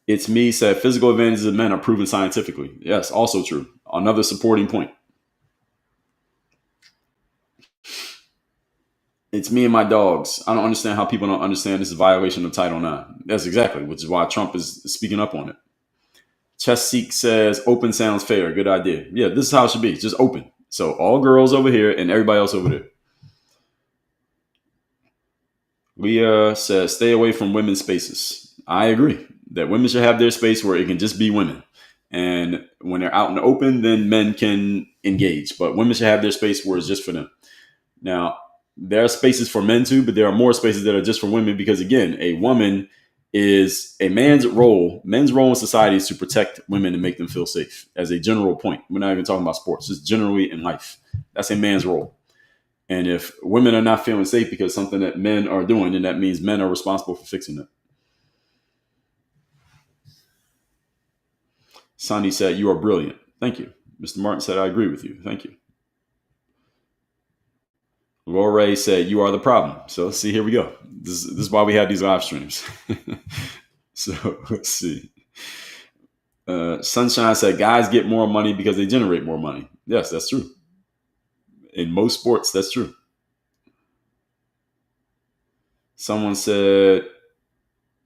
A: It's me said physical advantages of men are proven scientifically. Yes, also true. Another supporting point. It's me and my dogs. I don't understand how people don't understand this is a violation of Title IX. That's exactly, which is why Trump is speaking up on it. Chess Seek says open sounds fair. Good idea. Yeah, this is how it should be. It's just open. So all girls over here and everybody else over there. Leah says stay away from women's spaces. I agree that women should have their space where it can just be women. And when they're out in the open, then men can engage. But women should have their space where it's just for them. Now, there are spaces for men too, but there are more spaces that are just for women because, again, a woman is a man's role. Men's role in society is to protect women and make them feel safe as a general point. We're not even talking about sports, just generally in life. That's a man's role. And if women are not feeling safe because something that men are doing, then that means men are responsible for fixing it. Sandy said, you are brilliant. Thank you. Mr. Martin said, I agree with you. Thank you. Laura said, you are the problem. So let's see, here we go. This is why we have these live streams. So let's see. Sunshine said, guys get more money because they generate more money. Yes, that's true. In most sports, that's true. Someone said,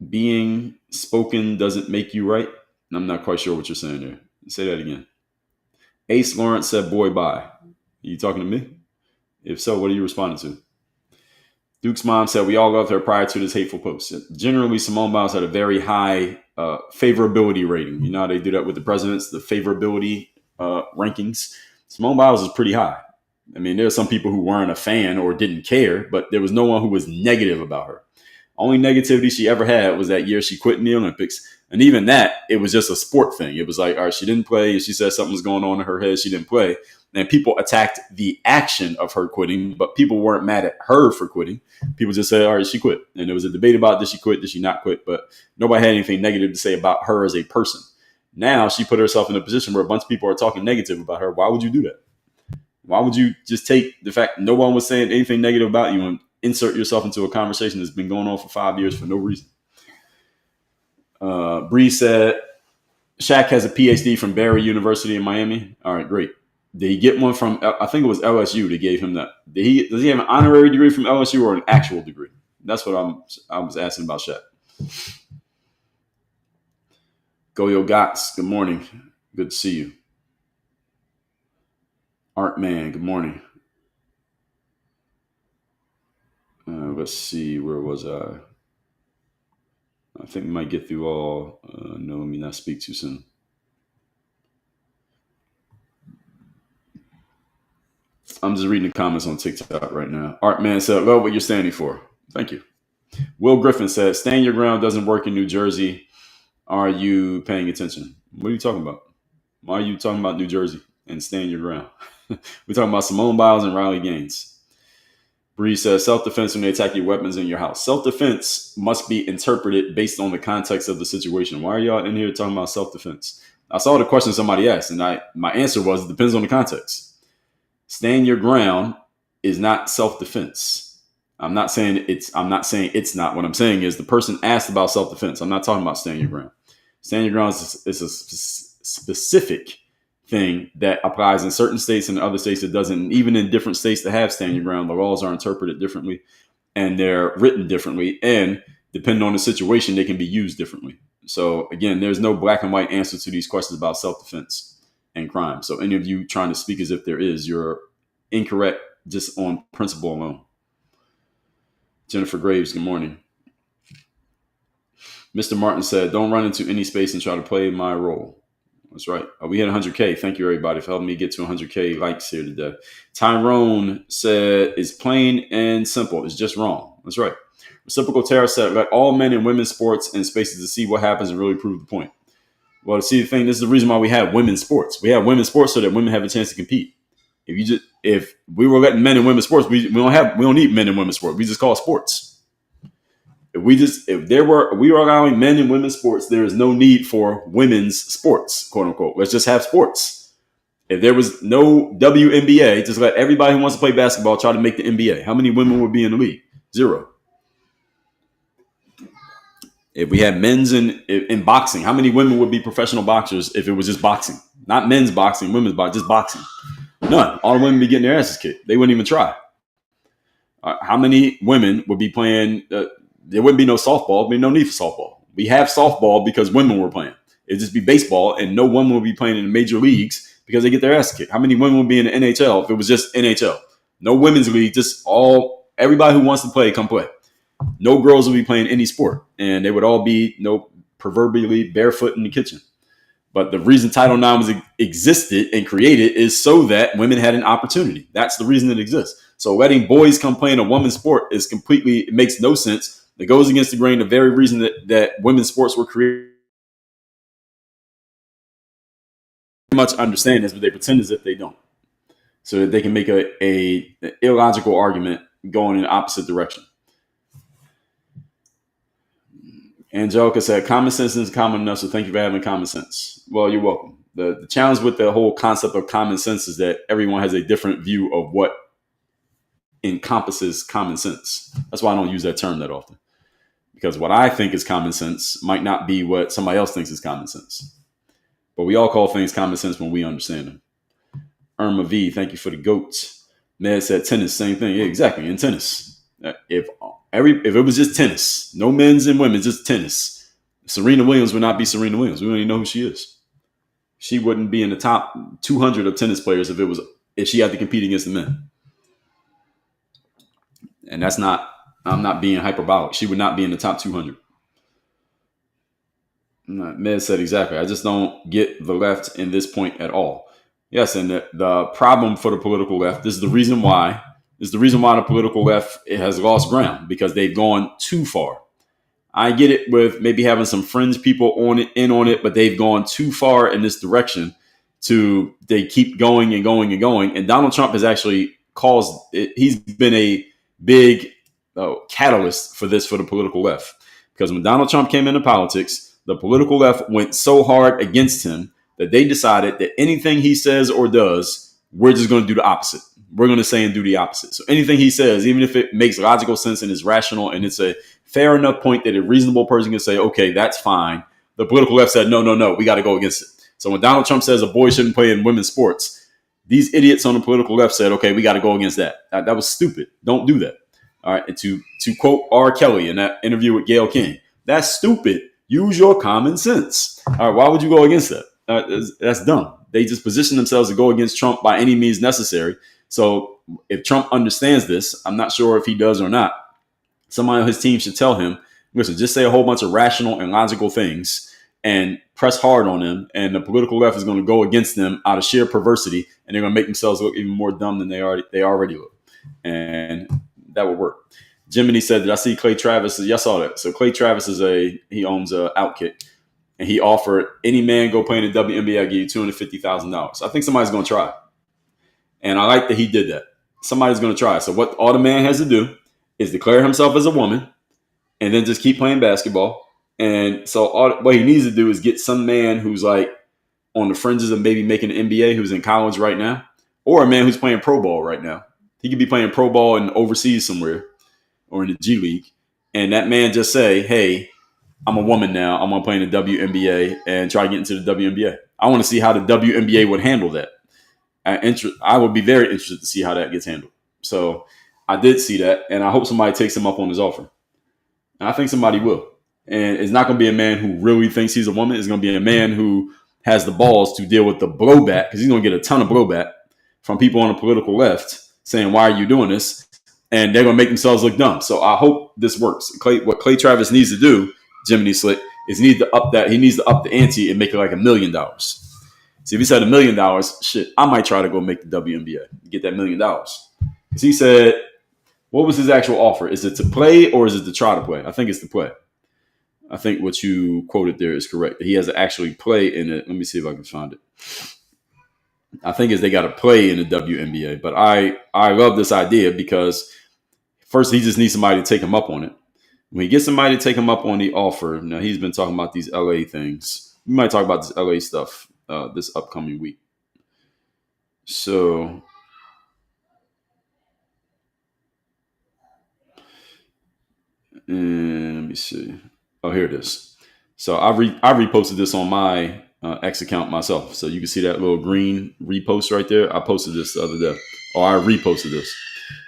A: being spoken doesn't make you right. I'm not quite sure what you're saying there. Say that again. Ace Lawrence said, boy, bye. Are you talking to me? If so, what are you responding to? Duke's mom said, we all loved her prior to this hateful post. Generally, Simone Biles had a very high favorability rating. You know how they do that with the presidents, the favorability rankings. Simone Biles is pretty high. I mean, there are some people who weren't a fan or didn't care, but there was no one who was negative about her. Only negativity she ever had was that year she quit in the Olympics. And even that, it was just a sport thing. It was like, all right, she didn't play. She said something was going on in her head. She didn't play. And people attacked the action of her quitting, but people weren't mad at her for quitting. People just said, all right, she quit. And there was a debate about did she quit, did she not quit? But nobody had anything negative to say about her as a person. Now she put herself in a position where a bunch of people are talking negative about her. Why would you do that? Why would you just take the fact no one was saying anything negative about you and insert yourself into a conversation that's been going on for 5 years for no reason? Bree said, Shaq has a PhD from Barry University in Miami. All right, great. Did he get one from, I think it was LSU that gave him that. Does he have an honorary degree from LSU or an actual degree? That's what I was asking about Shaq. Goyo Gotts, good morning. Good to see you. Art Man, good morning. Let's see, where was I? I think we might get through all. No, let me not speak too soon. I'm just reading the comments on TikTok right now. Art Man said, love what you're standing for. Thank you. Will Griffin said, stand your ground doesn't work in New Jersey. Are you paying attention? What are you talking about? Why are you talking about New Jersey and stand your ground? We're talking about Simone Biles and Riley Gaines. Bree says, self-defense when they attack your weapons in your house. Self-defense must be interpreted based on the context of the situation. Why are y'all in here talking about self-defense? I saw the question somebody asked, and my answer was, it depends on the context. Stand your ground is not self-defense. I'm not saying it's not. What I'm saying is the person asked about self-defense. I'm not talking about stand your ground. Stand your ground is a specific thing that applies in certain states and other states it doesn't. And even in different states that have stand your ground, the laws are interpreted differently and they're written differently. And depending on the situation, they can be used differently. So again, there's no black and white answer to these questions about self-defense and crime. So any of you trying to speak as if there is, you're incorrect just on principle alone. Jennifer Graves, good morning. Mr. Martin said, don't run into any space and try to play my role. That's right. We hit 100K. Thank you, everybody, for helping me get to 100K likes here today. Tyrone said, it's plain and simple. It's just wrong. That's right. Reciprocal Terror said, let all men in women's sports and spaces to see what happens and really prove the point. Well, see, the thing, this is the reason why we have women's sports. We have women's sports so that women have a chance to compete. If we were letting men and women's sports, we don't need men and women's sports. We just call it sports. If we were allowing men and women's sports, there is no need for women's sports, quote unquote. Let's just have sports. If there was no WNBA, just let everybody who wants to play basketball try to make the NBA. How many women would be in the league? 0. If we had men's in boxing, how many women would be professional boxers if it was just boxing? Not men's boxing, women's boxing, just boxing. None. All the women be getting their asses kicked. They wouldn't even try. How many women would be playing? There wouldn't be no softball. There'd be no need for softball. We have softball because women were playing. It'd just be baseball, and no woman would be playing in the major leagues because they get their ass kicked. How many women would be in the NHL if it was just NHL? No women's league, just everybody who wants to play, come play. No girls would be playing any sport, and they would all be proverbially barefoot in the kitchen. But the reason Title IX was existed and created is so that women had an opportunity. That's the reason it exists. So letting boys come play in a women's sport it makes no sense. It goes against the grain. The very reason that women's sports were created. Much understand this, but they pretend as if they don't, so that they can make a illogical argument going in the opposite direction. Angelica said, common sense is common enough, so thank you for having common sense. Well, you're welcome. The challenge with the whole concept of common sense is that everyone has a different view of what encompasses common sense. That's why I don't use that term that often, because what I think is common sense might not be what somebody else thinks is common sense. But we all call things common sense when we understand them. Irma V, thank you for the goats. Ned said tennis, same thing. Yeah, exactly. In tennis, if it was just tennis, no men's and women's, just tennis, Serena Williams would not be Serena Williams. We don't even know who she is. She wouldn't be in the top 200 of tennis players if she had to compete against the men. And I'm not being hyperbolic. She would not be in the top 200. Med said exactly. I just don't get the left in this point at all. Yes, and the problem for the political left, this is the reason why the political left has lost ground, because they've gone too far. I get it with maybe having some fringe people on it, but they've gone too far in this direction. They keep going and going and going. And Donald Trump has actually caused it. He's been a big catalyst for the political left, because when Donald Trump came into politics, the political left went so hard against him that they decided that anything he says or does, we're just going to do the opposite. We're going to say and do the opposite. So anything he says, even if it makes logical sense and is rational and it's a fair enough point that a reasonable person can say, okay, that's fine, the political left said, no, we got to go against it. So when Donald Trump says a boy shouldn't play in women's sports, these idiots on the political left said, okay, we got to go against that. That was stupid. Don't do that. All right. And to quote R. Kelly in that interview with Gayle King, that's stupid. Use your common sense. All right. Why would you go against that? That's dumb. They just position themselves to go against Trump by any means necessary. So if Trump understands this, I'm not sure if he does or not, somebody on his team should tell him, listen, just say a whole bunch of rational and logical things and press hard on them. And the political left is going to go against them out of sheer perversity. And they're going to make themselves look even more dumb than they already look. And that would work. Jiminy said, did I see Clay Travis? Yeah, I saw that. So Clay Travis he owns Outkick. And he offered, any man go play in the WNBA, I'll give you $250,000. I think somebody's going to try. And I like that he did that. Somebody's going to try. So what all the man has to do is declare himself as a woman and then just keep playing basketball. And so what he needs to do is get some man who's like on the fringes of maybe making an NBA, who's in college right now, or a man who's playing pro ball right now. He could be playing pro ball in overseas somewhere or in the G League. And that man just say, hey, I'm a woman now. I'm going to play in the WNBA and try to get into the WNBA. I want to see how the WNBA would handle that. I would be very interested to see how that gets handled. So I did see that, and I hope somebody takes him up on his offer. And I think somebody will. And it's not going to be a man who really thinks he's a woman. It's going to be a man who has the balls to deal with the blowback, because he's going to get a ton of blowback from people on the political left saying, why are you doing this? And they're going to make themselves look dumb. So I hope this works. What Clay Travis needs to do, Jiminy Slick, is he needs to up the ante and make it like $1 million. See, if he said $1 million, shit, I might try to go make the WNBA, get that $1 million. Because he said, what was his actual offer? Is it to play or is it to try to play? I think it's to play. I think what you quoted there is correct. He has to actually play in it. Let me see if I can find it. I think is they got to play in the WNBA. But I love this idea because first he just needs somebody to take him up on it. When he gets somebody to take him up on the offer, now he's been talking about these LA things. We might talk about this LA stuff this upcoming week. So and let me see. Oh, here it is. So I reposted this on my X account myself. So you can see that little green repost right there. I posted this the other day. Or I reposted this.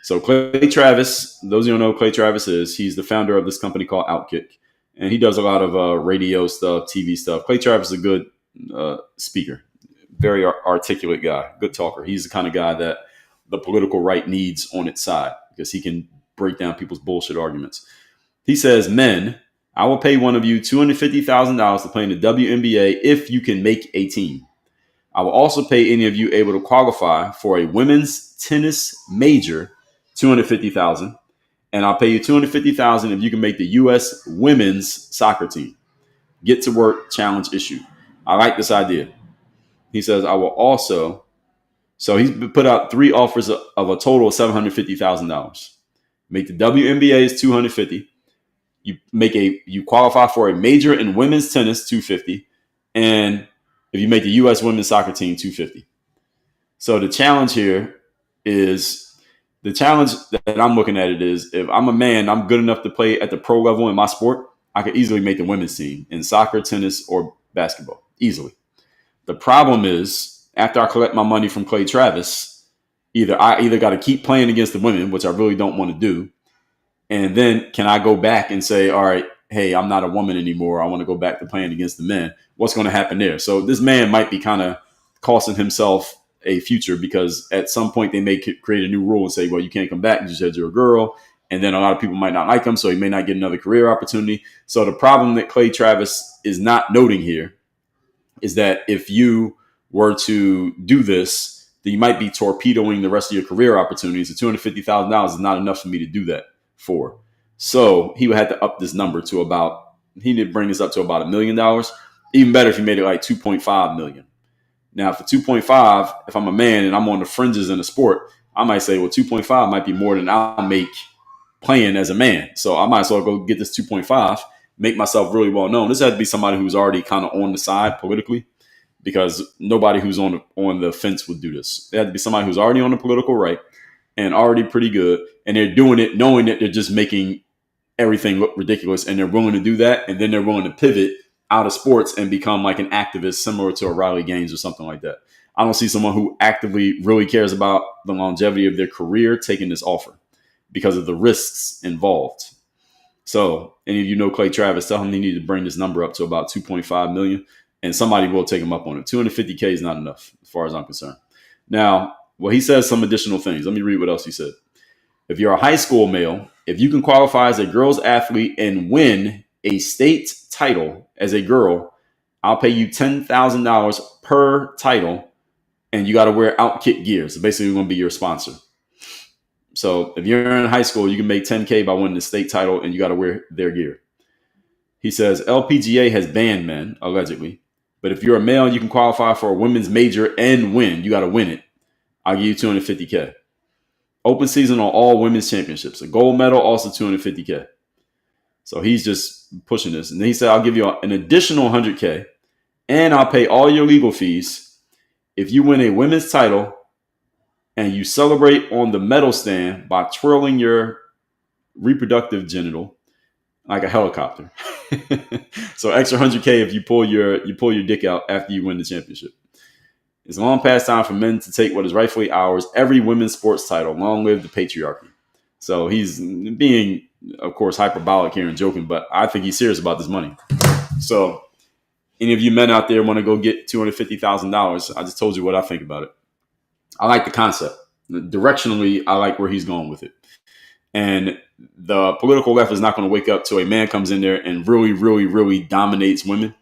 A: So Clay Travis, those of you who know who Clay Travis is, he's the founder of this company called Outkick. And he does a lot of radio stuff, TV stuff. Clay Travis is a good speaker. Very articulate guy. Good talker. He's the kind of guy that the political right needs on its side because he can break down people's bullshit arguments. He says, men, I will pay one of you $250,000 to play in the WNBA if you can make a team. I will also pay any of you able to qualify for a women's tennis major $250,000, and I'll pay you $250,000 if you can make the U.S. women's soccer team. Get to work, challenge issued. I like this idea. He says, I will also. So he's put out 3 offers of a total of $750,000. Make the WNBA is $250,000. You qualify for a major in women's tennis, $250,000, and if you make the U.S. women's soccer team, $250,000. So the challenge here is the challenge that I'm looking at it is if I'm a man, I'm good enough to play at the pro level in my sport, I could easily make the women's team in soccer, tennis, or basketball easily. The problem is after I collect my money from Clay Travis, I got to keep playing against the women, which I really don't want to do. And then can I go back and say, all right, hey, I'm not a woman anymore. I want to go back to playing against the men. What's going to happen there? So this man might be kind of costing himself a future because at some point they may create a new rule and say, well, you can't come back. You said you're a girl. And then a lot of people might not like him. So he may not get another career opportunity. So the problem that Clay Travis is not noting here is that if you were to do this, then you might be torpedoing the rest of your career opportunities. So $250,000 is not enough for me to do that for. So he would have to up this number to he did bring this up to about $1 million. Even better if he made it like 2.5 million. Now for 2.5, if I'm a man and I'm on the fringes in the sport, I might say, well, 2.5 might be more than I'll make playing as a man. So I might as well go get this 2.5, make myself really well known. This had to be somebody who's already kind of on the side politically, because nobody who's on the fence would do this. It had to be somebody who's already on the political right and already pretty good. And they're doing it knowing that they're just making everything look ridiculous. And they're willing to do that. And then they're willing to pivot out of sports and become like an activist similar to a Riley Gaines or something like that. I don't see someone who actively really cares about the longevity of their career taking this offer because of the risks involved. So any of you know Clay Travis, tell him he needs to bring this number up to about 2.5 million. And somebody will take him up on it. 250K is not enough as far as I'm concerned. Now, well, he says some additional things. Let me read what else he said. If you're a high school male, if you can qualify as a girls athlete and win a state title as a girl, I'll pay you $10,000 per title, and you got to wear Outkick gear. So basically, we're going to be your sponsor. So if you're in high school, you can make $10K by winning the state title, and you got to wear their gear. He says LPGA has banned men, allegedly. But if you're a male, you can qualify for a women's major and win. You got to win it. I'll give you $250K. Open season on all women's championships. A gold medal, also $250K. So he's just pushing this. And then he said, I'll give you an additional $100K, and I'll pay all your legal fees if you win a women's title and you celebrate on the medal stand by twirling your reproductive genital like a helicopter. So extra $100K if you pull your dick out after you win the championship. It's a long past time for men to take what is rightfully ours, every women's sports title. Long live the patriarchy. So he's being, of course, hyperbolic here and joking, but I think he's serious about this money. So any of you men out there want to go get $250,000, I just told you what I think about it. I like the concept. Directionally, I like where he's going with it. And the political left is not going to wake up till a man comes in there and really, really, really dominates women.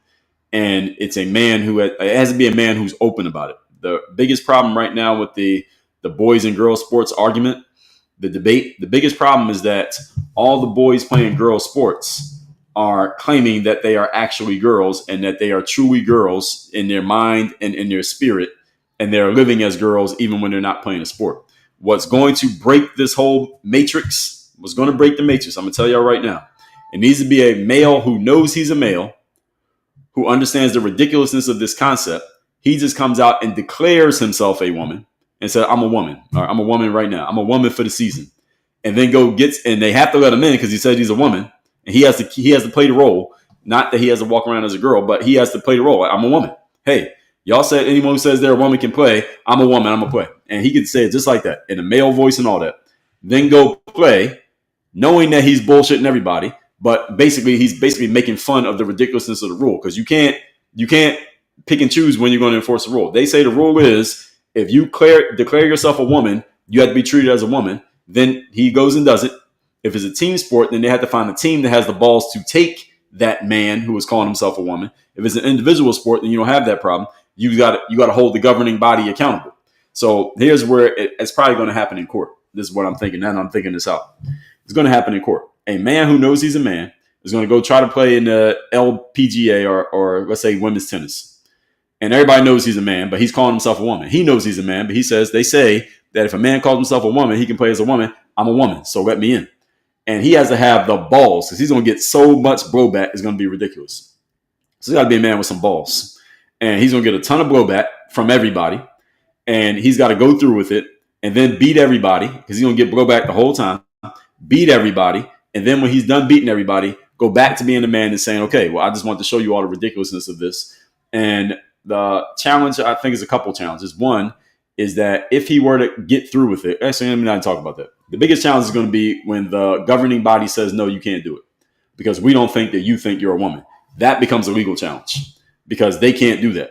A: And it's a man it has to be a man who's open about it. The biggest problem right now with the boys and girls sports argument, the debate, the biggest problem is that all the boys playing girls sports are claiming that they are actually girls and that they are truly girls in their mind and in their spirit, and they're living as girls even when they're not playing a sport. What's going to break this whole matrix, what's going to break the matrix, I'm going to tell y'all right now. It needs to be a male who knows he's a male, who understands the ridiculousness of this concept. He just comes out and declares himself a woman and says, I'm a woman. Or, I'm a woman right now. I'm a woman for the season. And then and they have to let him in because he said he's a woman. And he has to play the role. Not that he has to walk around as a girl, but he has to play the role. I'm a woman. Hey, y'all said anyone who says they're a woman can play. I'm a woman. I'm going to play. And he can say it just like that in a male voice and all that. Then go play, knowing that he's bullshitting everybody. But basically, he's making fun of the ridiculousness of the rule, because you can't pick and choose when you're going to enforce the rule. They say the rule is if you declare yourself a woman, you have to be treated as a woman. Then he goes and does it. If it's a team sport, then they have to find a team that has the balls to take that man who is calling himself a woman. If it's an individual sport, then you don't have that problem. You got to hold the governing body accountable. So here's where it's probably going to happen in court. This is what I'm thinking, and I'm thinking this out. It's going to happen in court. A man who knows he's a man is going to go try to play in the LPGA or let's say women's tennis. And everybody knows he's a man, but he's calling himself a woman. He knows he's a man, but they say that if a man calls himself a woman, he can play as a woman. I'm a woman, so let me in. And he has to have the balls, because he's going to get so much blowback, it's going to be ridiculous. So he's got to be a man with some balls. And he's going to get a ton of blowback from everybody. And he's got to go through with it and then beat everybody, because he's going to get blowback the whole time. Beat everybody. And then when he's done beating everybody, go back to being a man and saying, okay, well, I just want to show you all the ridiculousness of this. And the challenge, I think, is a couple challenges. One is that if he were to get through with it, actually, let me not talk about that. The biggest challenge is going to be when the governing body says, no, you can't do it because we don't think that you think you're a woman. That becomes a legal challenge because they can't do that.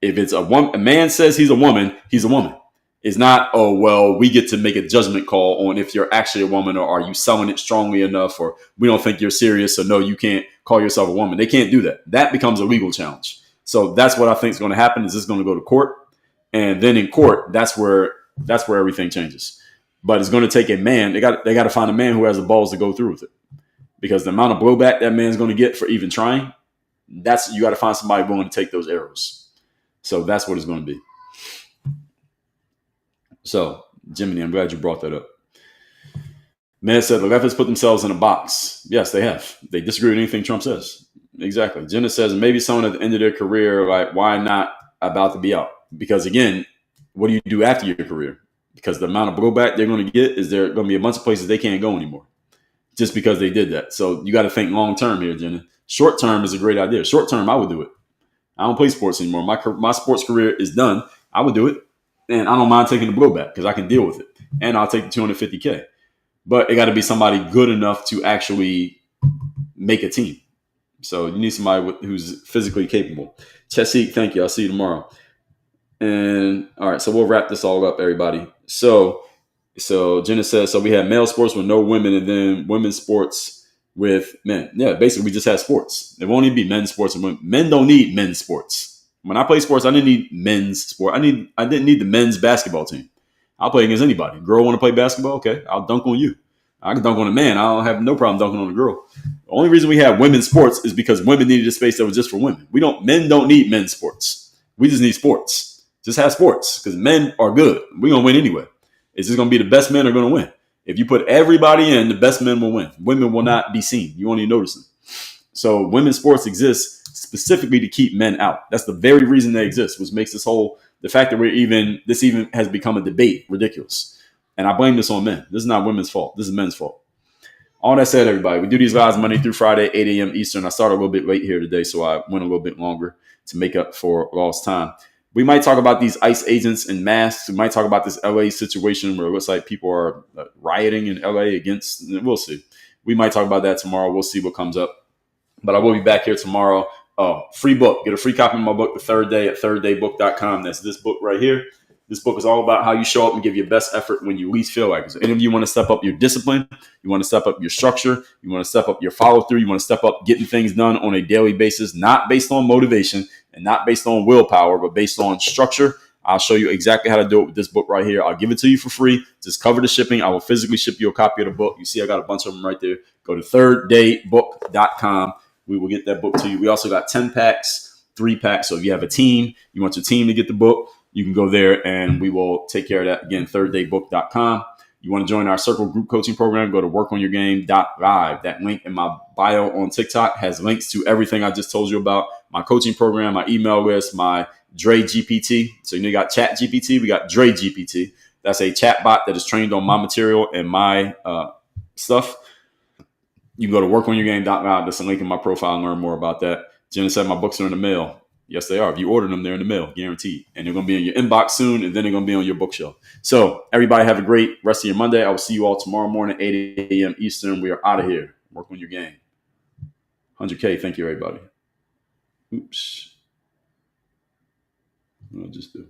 A: If it's a man says he's a woman, he's a woman. It's not, oh, well, we get to make a judgment call on if you're actually a woman or are you selling it strongly enough, or we don't think you're serious, so no, you can't call yourself a woman. They can't do that. That becomes a legal challenge. So that's what I think is going to happen. Is this going to go to court? And then in court, that's where everything changes. But it's going to take a man. They got to find a man who has the balls to go through with it, because the amount of blowback that man's going to get for even trying, you got to find somebody willing to take those arrows. So that's what it's going to be. So, Jiminy, I'm glad you brought that up. Man said the left has put themselves in a box. Yes, they have. They disagree with anything Trump says. Exactly. Jenna says maybe someone at the end of their career, like, why not about to be out? Because, again, what do you do after your career? Because the amount of blowback they're going to get is there going to be a bunch of places they can't go anymore just because they did that. So you got to think long term here, Jenna. Short term is a great idea. Short term, I would do it. I don't play sports anymore. My sports career is done. I would do it. And I don't mind taking the blowback because I can deal with it. And I'll take the $250K. But it got to be somebody good enough to actually make a team. So you need somebody who's physically capable. Chesapeake, thank you. I'll see you tomorrow. And all right, so we'll wrap this all up, everybody. So Jenna says, so we had male sports with no women and then women's sports with men. Yeah, basically we just had sports. It won't even be men's sports and women. Men don't need men's sports. When I play sports, I didn't need men's sport. I didn't need the men's basketball team. I'll play against anybody. Girl want to play basketball? Okay, I'll dunk on you. I can dunk on a man. I don't have no problem dunking on a girl. The only reason we have women's sports is because women needed a space that was just for women. Men don't need men's sports. We just need sports. Just have sports because men are good. We're going to win anyway. It's just going to be the best men are going to win. If you put everybody in, the best men will win. Women will not be seen. You won't even notice them. So women's sports exist specifically to keep men out. That's the very reason they exist, which makes the fact that this even has become a debate ridiculous. And I blame this on men. This is not women's fault. This is men's fault. All that said, everybody, we do these lives Monday through Friday, 8 a.m. Eastern. I started a little bit late here today, so I went a little bit longer to make up for lost time. We might talk about these ICE agents and masks. We might talk about this LA situation where it looks like people are rioting in LA against, we'll see. We might talk about that tomorrow. We'll see what comes up. But I will be back here tomorrow. Free book. Get a free copy of my book, The Third Day, at thirddaybook.com. That's this book right here. This book is all about how you show up and give your best effort when you least feel like it. So any of you want to step up your discipline, you want to step up your structure, you want to step up your follow through, you want to step up getting things done on a daily basis, not based on motivation and not based on willpower, but based on structure. I'll show you exactly how to do it with this book right here. I'll give it to you for free. Just cover the shipping. I will physically ship you a copy of the book. You see, I got a bunch of them right there. Go to thirddaybook.com. We will get that book to you. We also got 10 packs, 3 packs. So if you have a team, you want your team to get the book, you can go there and we will take care of that. Again, thirddaybook.com. You want to join our circle group coaching program, go to workonyourgame.live. That link in my bio on TikTok has links to everything I just told you about. My coaching program, my email list, my Dre GPT. So you got Chat GPT, we got Dre GPT. That's a chat bot that is trained on my material and my stuff. You can go to workonyourgame.live. There's a link in my profile and learn more about that. Jenna said my books are in the mail. Yes, they are. If you order them, they're in the mail, guaranteed. And they're going to be in your inbox soon, and then they're going to be on your bookshelf. So everybody have a great rest of your Monday. I will see you all tomorrow morning, 8 a.m. Eastern. We are out of here. Work on your game. 100K. Thank you, everybody. Oops. I'll just do.